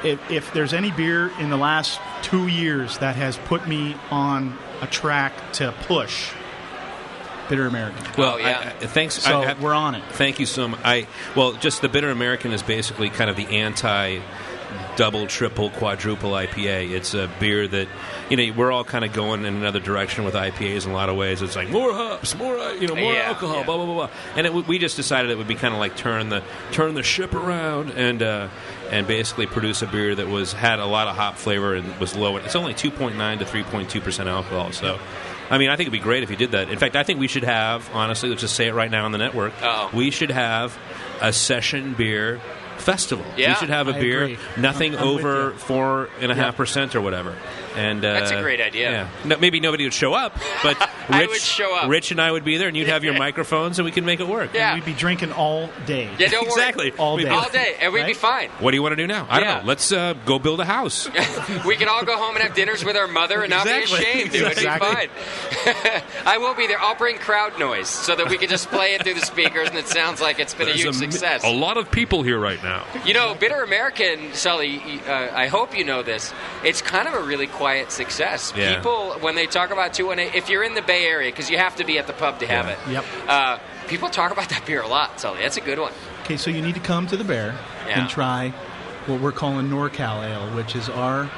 if there's any beer in the last 2 years that has put me on a track to push, Bitter American. Well, thanks. So we're on it. Thank you so much. Just the Bitter American is basically kind of the anti-double, triple, quadruple IPA. It's a beer that, we're all kind of going in another direction with IPAs in a lot of ways. It's like more hops, more alcohol, blah, blah, blah, blah. And we just decided it would be kind of like turn the ship around and basically produce a beer that had a lot of hop flavor and was low. It's only 2.9 to 3.2% alcohol, so... I mean, I think it'd be great if you did that. In fact, I think we should have, honestly, let's just say it right now on the network, we should have a session beer festival. Yeah, we should have a beer, agree. nothing over 4.5% or whatever. And that's a great idea. Yeah. No, maybe nobody would show up, but I would show up. Rich and I would be there, and you'd have your microphones, and we can make it work. Yeah. And we'd be drinking all day. Yeah, don't worry. Exactly. All day, and we'd be fine. What do you want to do now? I don't know. Let's go build a house. We could all go home and have dinners with our mother and not be ashamed. It would be fine. I will be there. I'll bring crowd noise so that we can just play it through the speakers, and it sounds like it's been a huge success. A lot of people here right now. Bitter American, Sully, I hope you know this, it's kind of a really quiet success. Yeah. People, when they talk about 218, if you're in the Bay Area, because you have to be at the pub to have it, Yep. people talk about that beer a lot, Sully. That's a good one. Okay, so you need to come to the Bear and try what we're calling NorCal Ale, which is our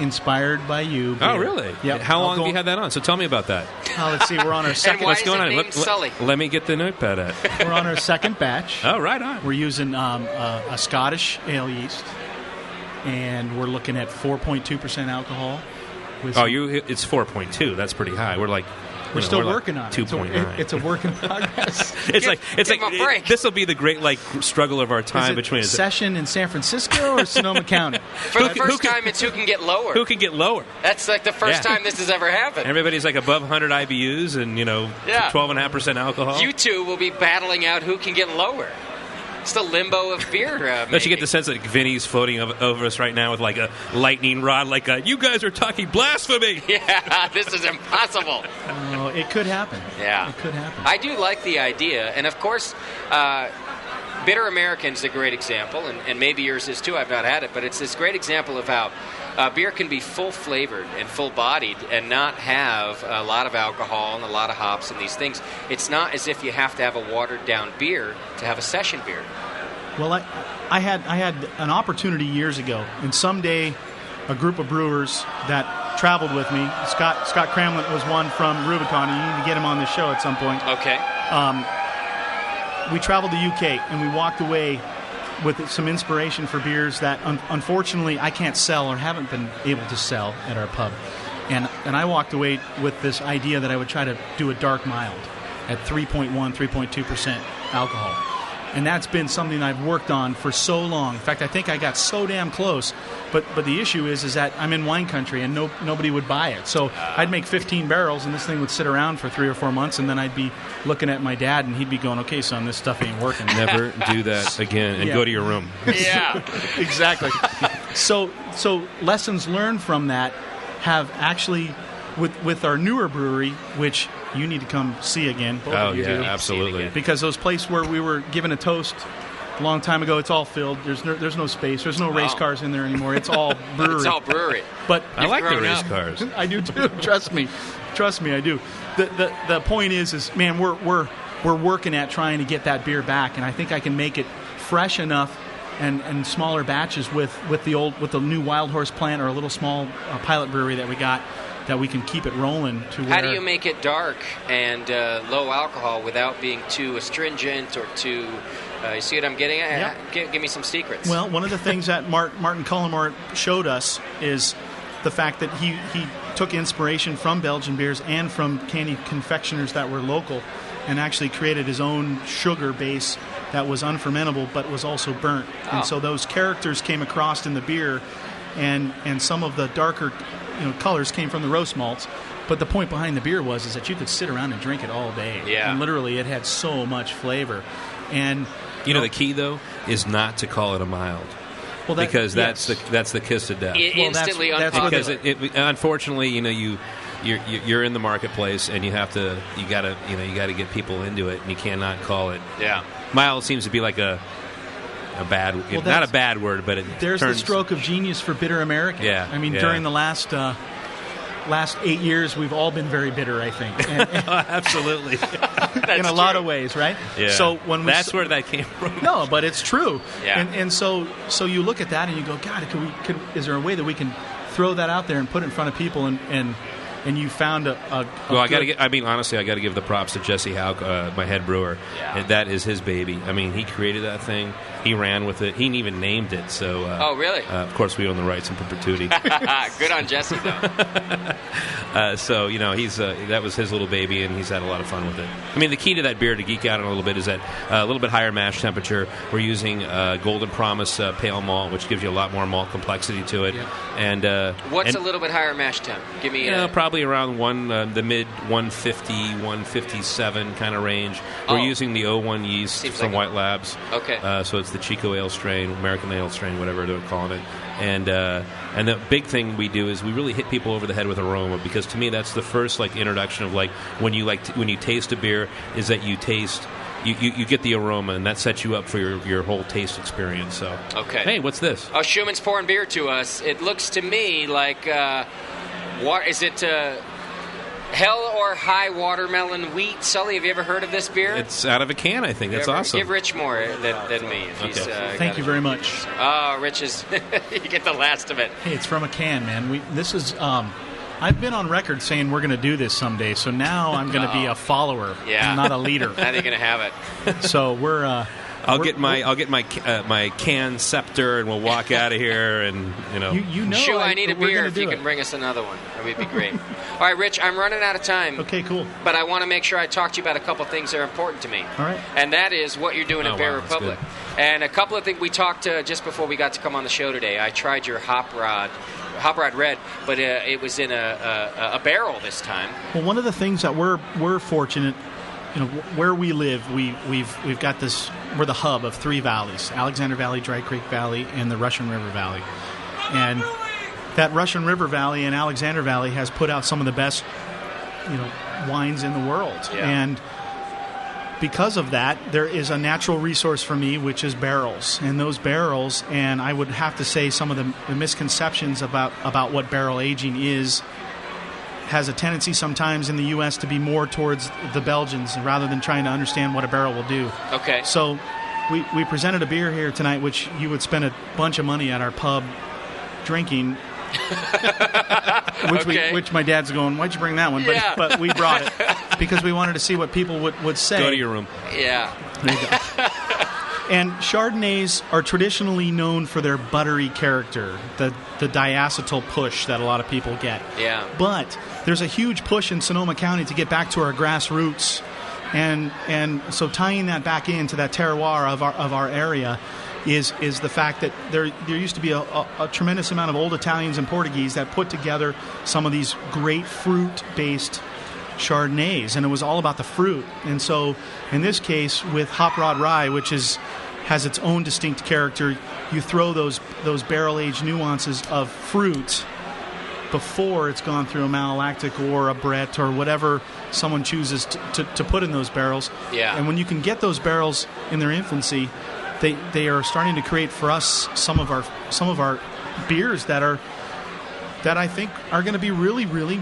inspired by you beer. Oh, really? Yep. How long have you had that on? So tell me about that. Let's see. We're on our second. And why What's is going it on? named Sully? Let me get the notepad out. We're on our second batch. Oh, right on. We're using a Scottish ale yeast, and we're looking at 4.2% alcohol. It's 4.2. That's pretty high. We're still working on it. 2.9. It's a work in progress. It's like this will be the great struggle of our time between session in San Francisco or Sonoma County. For the first time, it's who can get lower. Who can get lower? That's like the first time this has ever happened. Everybody's like above 100 IBUs and 12.5% alcohol. You two will be battling out who can get lower. It's the limbo of beer. Don't you get the sense that Vinny's floating over us right now with like a lightning rod, you guys are talking blasphemy? Yeah, this is impossible. Oh, it could happen. Yeah. It could happen. I do like the idea. And, of course, Bitter American's a great example, and maybe yours is too. I've not had it, but it's this great example of how beer can be full-flavored and full-bodied and not have a lot of alcohol and a lot of hops and these things. It's not as if you have to have a watered-down beer to have a session beer. Well, I had an opportunity years ago, and someday a group of brewers that traveled with me, Scott Cramlett was one from Rubicon, and you need to get him on the show at some point. Okay. We traveled to UK, and we walked away with some inspiration for beers that unfortunately I can't sell or haven't been able to sell at our pub. And I walked away with this idea that I would try to do a dark mild at 3.1, 3.2% alcohol. And that's been something I've worked on for so long. In fact, I think I got so damn close. But the issue is that I'm in wine country and nobody would buy it. So I'd make 15 barrels and this thing would sit around for 3 or 4 months, and then I'd be looking at my dad and he'd be going, "Okay, son, this stuff ain't working." Never do that again and go to your room. Yeah. Exactly. So lessons learned from that have actually, with our newer brewery, which you need to come see again. Both of you do. Absolutely. Because those places where we were given a toast a long time ago, it's all filled. There's no space. There's no race cars in there anymore. It's all brewery. It's all brewery. But I like the race cars. I do too. Trust me, I do. The point is man, we're working at trying to get that beer back, and I think I can make it fresh enough and smaller batches with the new Wild Horse plant or a little small pilot brewery that we got, that we can keep it rolling to where... How do you make it dark and low alcohol without being too astringent or too... you see what I'm getting at? Yep. Give me some secrets. Well, one of the things that Martin Cullimore showed us is the fact that he took inspiration from Belgian beers and from candy confectioners that were local, and actually created his own sugar base that was unfermentable but was also burnt. And so those characters came across in the beer, and some of the darker colors came from the roast malts. But the point behind the beer is that you could sit around and drink it all day. Yeah. And literally it had so much flavor. And the key though is not to call it a mild. Well, because that's the kiss of death. Instantly unpopular. Because unfortunately, you're in the marketplace and you gotta get people into it, and you cannot call it. Yeah. Mild seems to be like a bad, not a bad word, but there's the stroke of genius for bitter American. Yeah. I mean, during the last 8 years, we've all been very bitter, I think. And absolutely. In a lot of ways, right? Yeah. So that's where that came from. No, but it's true. Yeah. And so you look at that and you go, God, is there a way that we can throw that out there and put it in front of people and you found a well, I got to give the props to Jesse Hauk, my head brewer. Yeah. And that is his baby. I mean, he created that thing. He ran with it. He even named it. So, oh, really? Of course, we own the rights in perpetuity. Good on Jesse, though. So, he's that was his little baby, and he's had a lot of fun with it. I mean, the key to that beer, to geek out on a little bit, is that a little bit higher mash temperature. We're using Golden Promise pale malt, which gives you a lot more malt complexity to it. Yep. And what's a little bit higher mash temp? Give me probably around the mid 150, 157 kind of range. We're using the 01 yeast from White Labs. Okay. So it's the Chico Ale strain, American Ale strain, whatever they're calling it. And the big thing we do is we really hit people over the head with aroma, because to me that's the first introduction of when you taste a beer, is that you taste. You get the aroma, and that sets you up for your whole taste experience. So, okay. Hey, what's this? Oh, Schumann's pouring beer to us. It looks to me like, what is it? Hell or High Watermelon Wheat. Sully, have you ever heard of this beer? It's out of a can, I think. That's awesome. Give Rich more than me. If he's, Thank you very much. Oh, Rich is... you get the last of it. Hey, it's from a can, man. This is... I've been on record saying we're going to do this someday, so now I'm going to be a follower, not a leader. Now they're going to have it. So we're... I'll get my can scepter, and we'll walk out of here. And Shoo, I need a beer. If you can bring us another one, that would be great. All right, Rich, I'm running out of time. Okay, cool. But I want to make sure I talk to you about a couple things that are important to me. All right. And that is what you're doing at Bear Republic. And a couple of things we talked just before we got to come on the show today. I tried your Hop Rod Red, but it was in a barrel this time. Well, one of the things that we're fortunate. Where we live, we've got this. We're the hub of 3 valleys: Alexander Valley, Dry Creek Valley, and the Russian River Valley. And that Russian River Valley and Alexander Valley has put out some of the best, wines in the world. Yeah. And because of that, there is a natural resource for me, which is barrels. And those barrels, and I would have to say some of the misconceptions about what barrel aging is, has a tendency sometimes in the U.S. to be more towards the Belgians rather than trying to understand what a barrel will do. Okay. So we presented a beer here tonight, which you would spend a bunch of money at our pub drinking. Which my dad's going, why'd you bring that one? But we brought it because we wanted to see what people would say. Go to your room. Yeah. There you go. And Chardonnays are traditionally known for their buttery character, the diacetyl push that a lot of people get. Yeah. But there's a huge push in Sonoma County to get back to our grassroots And so tying that back into that terroir of our area is the fact that there used to be a tremendous amount of old Italians and Portuguese that put together some of these great fruit-based Chardonnays, and it was all about the fruit. And so in this case, with Hop Rod Rye, which has its own distinct character, you throw those barrel-aged nuances of fruit before it's gone through a malolactic or a Brett or whatever someone chooses to put in those barrels. Yeah. And when you can get those barrels in their infancy, they are starting to create for us some of our beers that I think are going to be really, really,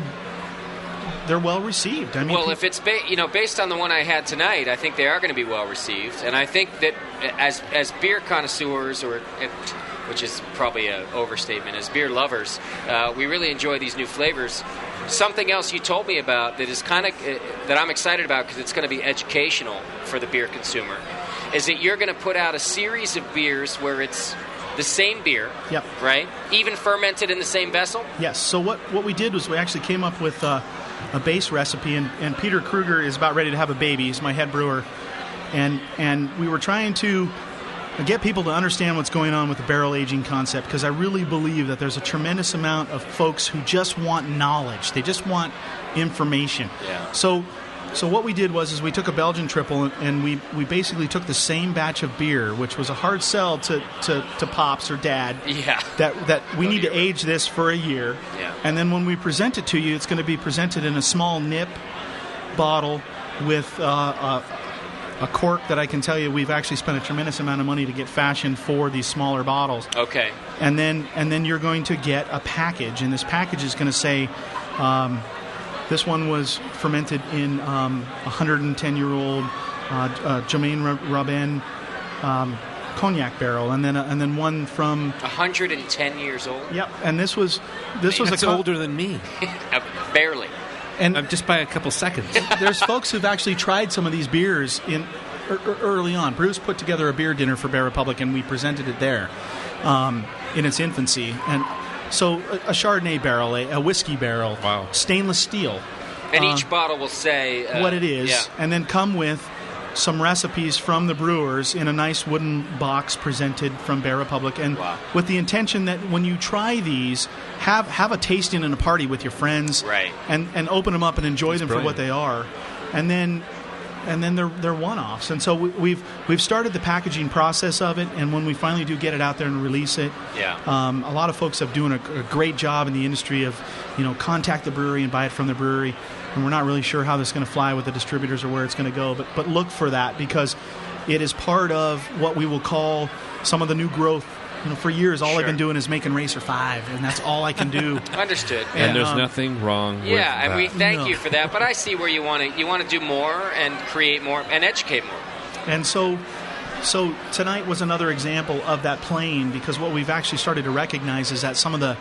they're well received. I mean, well, if it's based on the one I had tonight, I think they are going to be well received, and I think that as beer connoisseurs, which is probably an overstatement, as beer lovers, we really enjoy these new flavors. Something else you told me about that is kind of that I'm excited about because it's going to be educational for the beer consumer, is that you're going to put out a series of beers where it's the same beer, yep, right? Even fermented in the same vessel? Yes. So what we did was we actually came up with a base recipe, and Peter Kruger is about ready to have a baby. He's my head brewer. And we were trying to get people to understand what's going on with the barrel aging concept, because I really believe that there's a tremendous amount of folks who just want knowledge. They just want information. Yeah. So what we did was we took a Belgian triple, and we basically took the same batch of beer, which was a hard sell to Pops or Dad. Yeah. That we need to age this for a year. Yeah. And then when we present it to you, it's going to be presented in a small nip bottle with a cork that I can tell you we've actually spent a tremendous amount of money to get fashioned for these smaller bottles. Okay. And then you're going to get a package, and this package is going to say, this one was fermented in 110-year-old Domaine Robin cognac barrel, and then one from 110 years old. Yep. And this was That's older than me. Barely. And just by a couple seconds. There's folks who've actually tried some of these beers early on. Bruce put together a beer dinner for Bear Republic, and we presented it there in its infancy. And so a Chardonnay barrel, a whiskey barrel, wow, stainless steel. And each bottle will say what it is, yeah, and then come with some recipes from the brewers in a nice wooden box presented from Bear Republic, and with the intention that when you try these, have a tasting and a party with your friends, right, and open them up and enjoy them for what they are, and then they're one-offs. And so we've started the packaging process of it, and when we finally do get it out there and release it, a lot of folks have doing a great job in the industry of contact the brewery and buy it from the brewery. And we're not really sure how this is going to fly with the distributors or where it's going to go, but look for that, because it is part of what we will call some of the new growth. For years, all I've been doing is making Racer 5, and that's all I can do. Understood. And there's nothing wrong with that. And we thank you for that, but I see where you want to do more and create more and educate more. And so tonight was another example of that playing, because what we've actually started to recognize is that some of the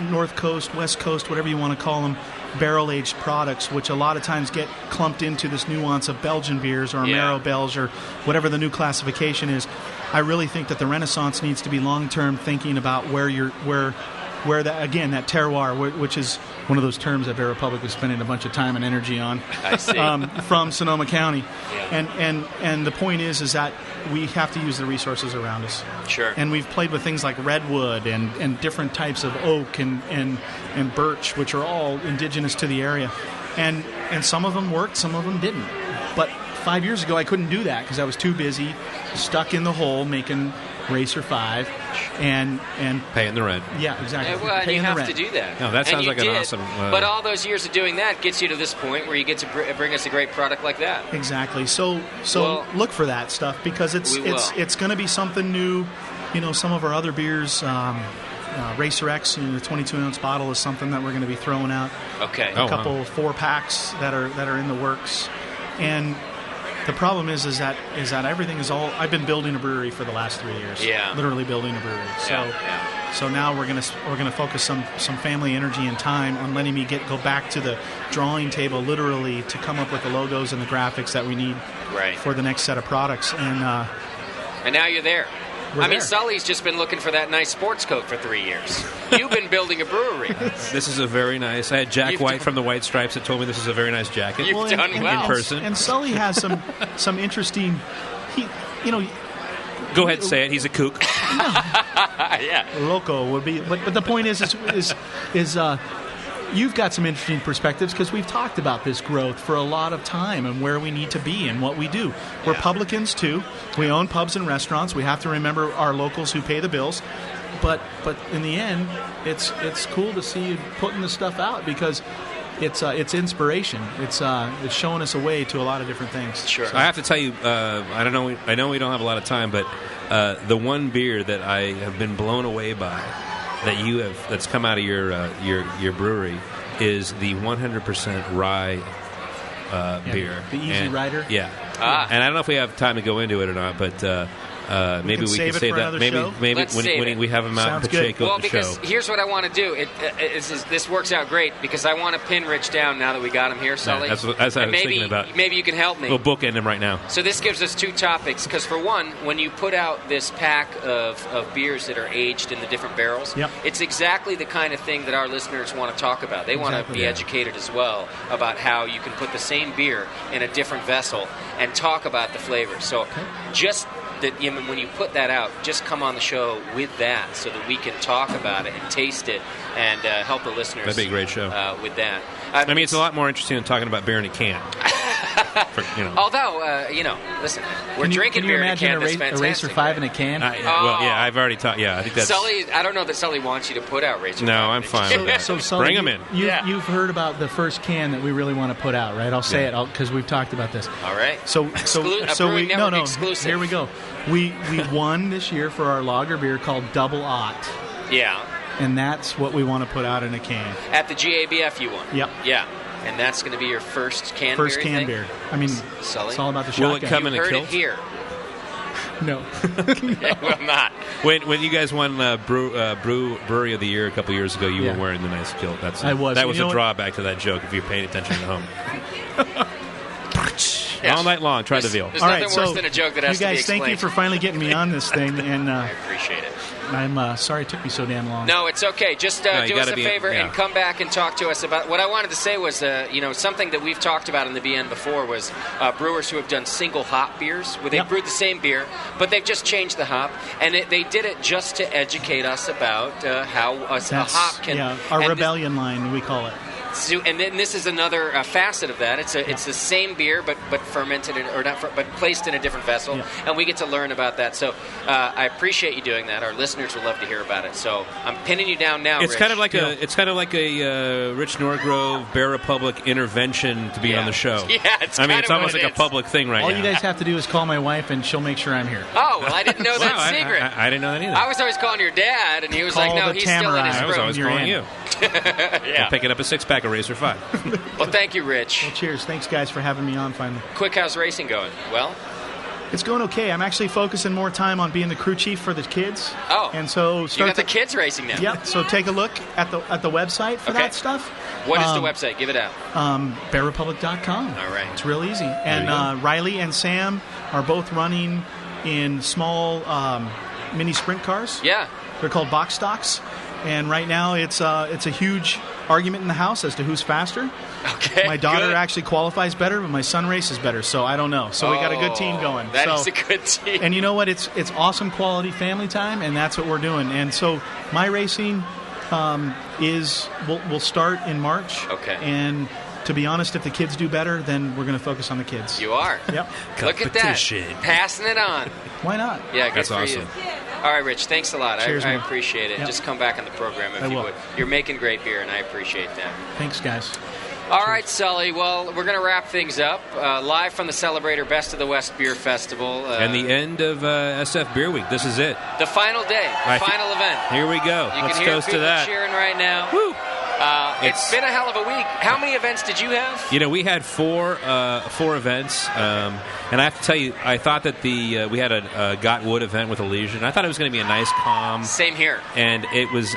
North Coast, West Coast, whatever you want to call them, barrel-aged products, which a lot of times get clumped into this nuance of Belgian beers or Amaro Belge or whatever the new classification is. I really think that the Renaissance needs to be long-term thinking about where that, again, that terroir, which is one of those terms that Bear Republic is spending a bunch of time and energy on. I see. From Sonoma County. Yeah. And the point is that we have to use the resources around us. Sure. And we've played with things like redwood and different types of oak and birch, which are all indigenous to the area. And some of them worked, some of them didn't. But 5 years ago, I couldn't do that because I was too busy, stuck in the hole, making Racer 5 and paying the rent. Yeah, exactly. Well, and you have to do that. No, that sounds like an awesome. But all those years of doing that gets you to this point where you get to bring us a great product like that. Exactly. So look for that stuff, because it's going to be something new. Some of our other beers, Racer X, the 22-ounce bottle is something that we're going to be throwing out. Okay. A couple 4-packs that are in the works, and the problem is that everything is all. I've been building a brewery for the last 3 years. Yeah. Literally building a brewery. So now we're gonna focus some family energy and time on letting me go back to the drawing table, literally, to come up with the logos and the graphics that we need for the next set of products. And now you're there. I mean, Sully's just been looking for that nice sports coat for 3 years. You've been building a brewery. This is a very nice. I had Jack White from the White Stripes that told me this is a very nice jacket. You've done well in person. And Sully has some interesting. Go ahead and say it. He's a kook. Yeah, loco would be. But the point is you've got some interesting perspectives because we've talked about this growth for a lot of time and where we need to be and what we do. We're publicans too. We own pubs and restaurants. We have to remember our locals who pay the bills. But in the end, it's cool to see you putting the stuff out because it's inspiration. It's showing us a way to a lot of different things. Sure. I have to tell you, I don't know. I know we don't have a lot of time, but the one beer that I have been blown away by that's come out of your brewery is the 100% rye beer. The Easy Rider. Yeah. And I don't know if we have time to go into it or not, but maybe we can save that. Maybe when we have him out in Pacheco well, at the show. because here's what I want to do. This works out great because I want to pin Rich down now that we got him here, Sully. Yeah, that's what I was thinking about. Maybe you can help me. We'll bookend him right now. So this gives us two topics because, for one, when you put out this pack of beers that are aged in the different barrels, it's exactly the kind of thing that our listeners want to talk about. They want to be educated as well about how you can put the same beer in a different vessel and talk about the flavors. So just that when you put that out, just come on the show with that so that we can talk about it and taste it and help the listeners. That'd be a great show. With that. I mean, it's a lot more interesting than talking about beer in a can. Although, listen, we're drinking beer in a can. That's fantastic. A Racer 5 in a can? I've already taught. Yeah, I think that's. Sully, I don't know that Sully wants you to put out Racer 5. No, I'm fine with that. So Sully, bring them in. You've heard about the first can that we really want to put out, right? I'll say it because we've talked about this. All right. So we exclusive. Here we go. We won this year for our lager beer called Double Ot. Yeah. And that's what we want to put out in a can. At the GABF you won. Yep. Yeah. And that's going to be your first can beer? First beer, can beer. I mean, Sully? It's all about the shotgun. Will it come in a kilt? You heard it here. No. It will not. When you guys won Brewery of the Year a couple years ago, you were wearing the nice kilt. That was a drawback to that joke if you're paying attention at home. All night long, try the veal. There's nothing worse than a joke that has to be explained. You guys, thank you for finally getting me on this thing. And I appreciate it. I'm sorry it took me so damn long. No, it's okay. Just do us a favor and come back and talk to us about what I wanted to say was, something that we've talked about in the BN before was brewers who have done single hop beers where they've brewed the same beer, but they've just changed the hop, and they did it just to educate us about how a hop can. Yeah, our rebellion line, we call it. And then this is another facet of that. It's the same beer, but fermented but placed in a different vessel, and we get to learn about that. So I appreciate you doing that. Our listeners would love to hear about it. So I'm pinning you down now. It's Rich. kind of like a Rich Norgrove Bear Republic intervention to be on the show. Yeah, it's almost like a public thing right now. All you guys have to do is call my wife, and she'll make sure I'm here. Oh, well, I didn't know that secret. I didn't know that either. I was always calling your dad, and he was like, "No, he's still in his room." I was always calling you. Yeah. Picking up a 6-pack of Racer 5. Well, thank you, Rich. Well, cheers. Thanks, guys, for having me on finally. Quick, how's racing going? Well? It's going okay. I'm actually focusing more time on being the crew chief for the kids. Oh. And so you got the kids racing now. Yep. So take a look at the website for that stuff. What is the website? Give it out. BearRepublic.com. All right. It's real easy. And Riley and Sam are both running in small mini sprint cars. Yeah. They're called box stocks. And right now it's a huge argument in the house as to who's faster. Okay. My daughter actually qualifies better, but my son races better, so I don't know. So we got a good team going. That is a good team. And you know what? It's awesome quality family time, and that's what we're doing. And so my racing will start in March. Okay. And to be honest, if the kids do better, then we're going to focus on the kids. You are. Yep. Look at that. Passing it on. Why not? Yeah, good That's for awesome. you. All right, Rich, thanks a lot. Cheers, I man. appreciate it. Yep. Just come back on the program if you would. You're making great beer, and I appreciate that. Thanks, guys. All right, Sully. Well, we're going to wrap things up. Live from the Celebrator Best of the West Beer Festival. And the end of SF Beer Week. This is it. The final day, final event. Here we go. Let's toast to that. Cheering right now. Woo! It's been a hell of a week. How many events did you have? We had four events, and I have to tell you, I thought that we had a Got Wood event with Elysian. I thought it was going to be a nice, calm. Same here. And it was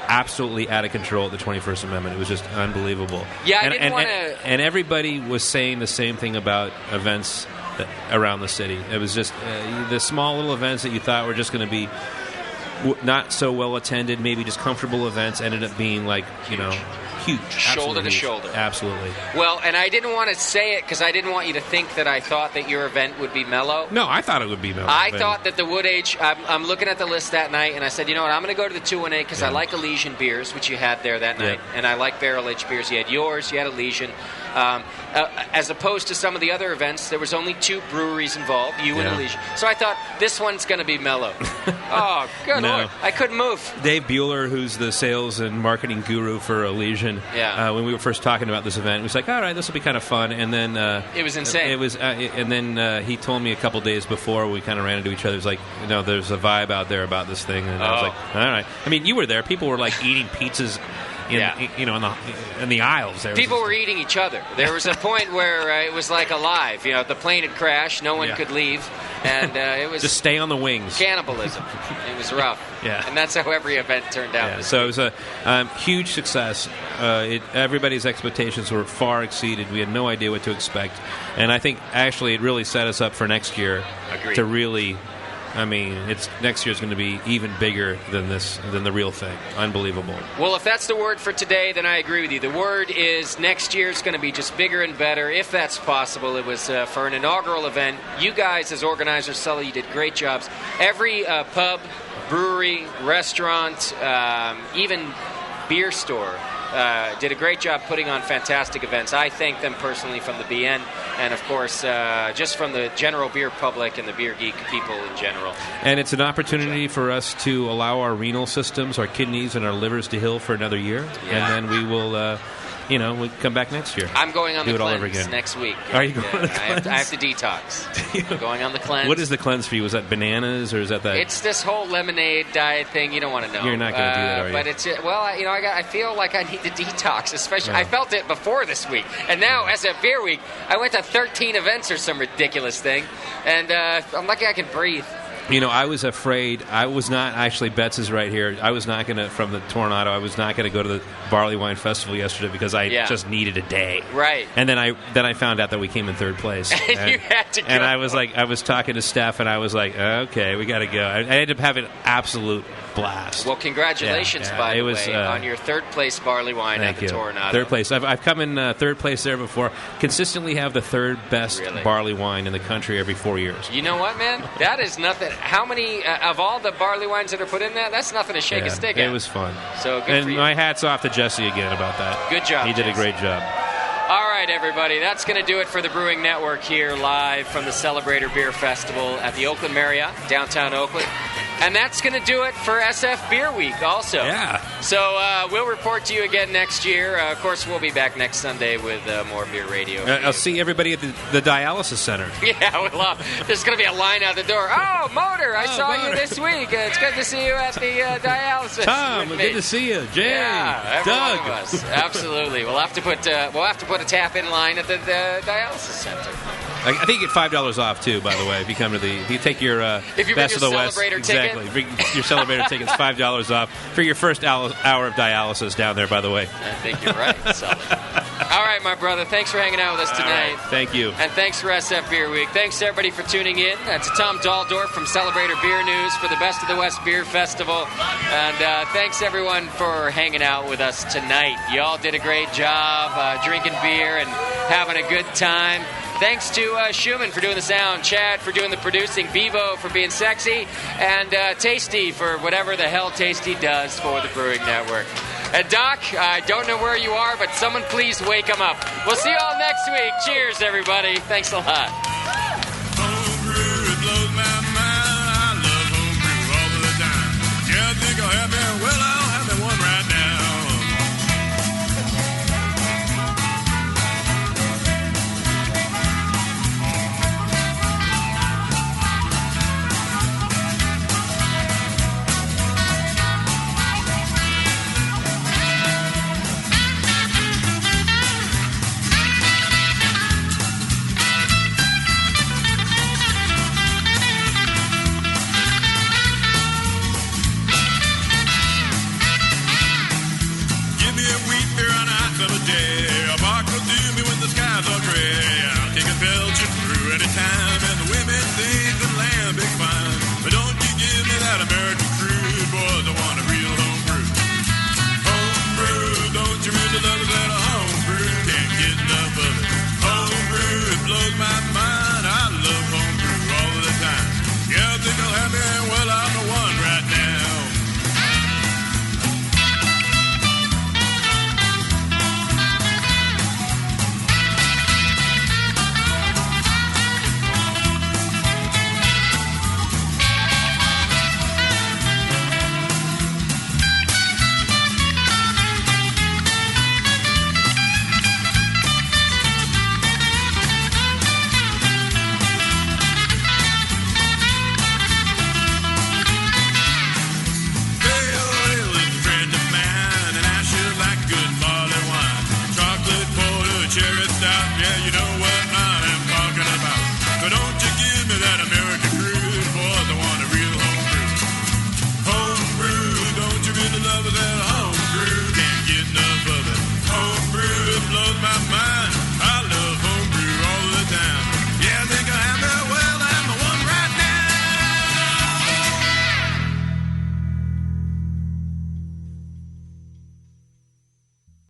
absolutely out of control at the 21st Amendment. It was just unbelievable. Yeah, I didn't want to. And everybody was saying the same thing about events around the city. It was just the small little events that you thought were just going to be not so well attended, maybe just comfortable events, ended up being like, huge. Shoulder to shoulder. Absolutely. Well, and I didn't want to say it because I didn't want you to think that I thought that your event would be mellow. No, I thought it would be mellow. I thought that the Wood Age, I'm looking at the list that night, and I said, you know what, I'm going to go to the 218 because I like Elysian beers, which you had there that night, and I like barrel-aged beers. You had yours, you had Elysian. As opposed to some of the other events, there was only 2 breweries involved, you and Elysian. So I thought, this one's going to be mellow. Oh, good Lord. I couldn't move. Dave Bueller, who's the sales and marketing guru for Elysian, when we were first talking about this event, he was like, all right, this will be kind of fun. And then it was insane. It was, and then he told me a couple days before we kind of ran into each other. He was like, there's a vibe out there about this thing. And I was like, all right. I mean, you were there. People were like eating pizzas in the aisles. There people were eating each other. There was a point where it was like alive. The plane had crashed. No one could leave. And it was... Just stay on the wings. Cannibalism. It was rough. And that's how every event turned out. So it was a huge success. Everybody's expectations were far exceeded. We had no idea what to expect. And I think, actually, it really set us up for next year to really... next year's going to be even bigger than the real thing. Unbelievable. Well, if that's the word for today, then I agree with you. The word is next year's going to be just bigger and better, if that's possible. It was for an inaugural event. You guys, as organizers, Sully, you did great jobs. Every pub, brewery, restaurant, even beer store did a great job putting on fantastic events. I thank them personally from the BN and, of course, just from the general beer public and the beer geek people in general. And it's an opportunity for us to allow our renal systems, our kidneys, and our livers to heal for another year. And then we will... we come back next year. I'm going on Do the it all over cleanse again. next week. Are you going on the cleanse? I have to detax. I'm going on the cleanse. What is the cleanse for you? Was that bananas or is that that? It's this whole lemonade diet thing. You don't want to know. You're not going to do that, are you? But it's I feel like I need to detox. Especially, I felt it before this week, and now as a beer week, I went to 13 events or some ridiculous thing, and I'm lucky I can breathe. I was afraid. I was not actually. Betts is right here. I was not going to from the Tornado. I was not going to go to the Barley Wine Festival yesterday because I just needed a day. Right. And then I found out that we came in third place. And you had to go. And I was talking to Steph, and I was like, okay, we got to go. I ended up having an absolute blast. Well, congratulations, by the way, on your third place barley wine at the Tornado. Third place. I've come in third place there before. Consistently have the third best barley wine in the country every 4 years. You know what, man? That is nothing. How many of all the barley wines that are put in there? That's nothing to shake a stick at. It was fun. So good and for you. my hat's off to Jesse again about that. Good job. He did a great job. All right, everybody. That's going to do it for the Brewing Network here live from the Celebrator Beer Festival at the Oakland Marriott, downtown Oakland. And that's going to do it for SF Beer Week also. Yeah. So we'll report to you again next year. Of course, we'll be back next Sunday with more Beer Radio. I'll see everybody at the dialysis center. Yeah, there's going to be a line out the door. Oh, Motor, I saw you this week. It's good to see you at the dialysis. Tom, good to see you. Jay, Doug. Doug. One of us. Absolutely. We'll have to put a tap-in line at the dialysis center. I think you get $5 off too. By the way, if you take your if you Best of the West, Celebrator ticket. exactly, bring your Celebrator ticket's $5 off for your first hour of dialysis down there. By the way, I think you're right. Solid. All right, my brother. Thanks for hanging out with us tonight. Right. Thank you. And thanks for SF Beer Week. Thanks to everybody for tuning in. To Tom Daldorf from Celebrator Beer News for the Best of the West Beer Festival. And thanks, everyone, for hanging out with us tonight. You all did a great job drinking beer and having a good time. Thanks to Schumann for doing the sound, Chad for doing the producing, Bevo for being sexy, and Tasty for whatever the hell Tasty does for the Brewing Network. And Doc, I don't know where you are, but someone please wake him up. We'll see you all next week. Cheers, everybody. Thanks a lot. boys, I want to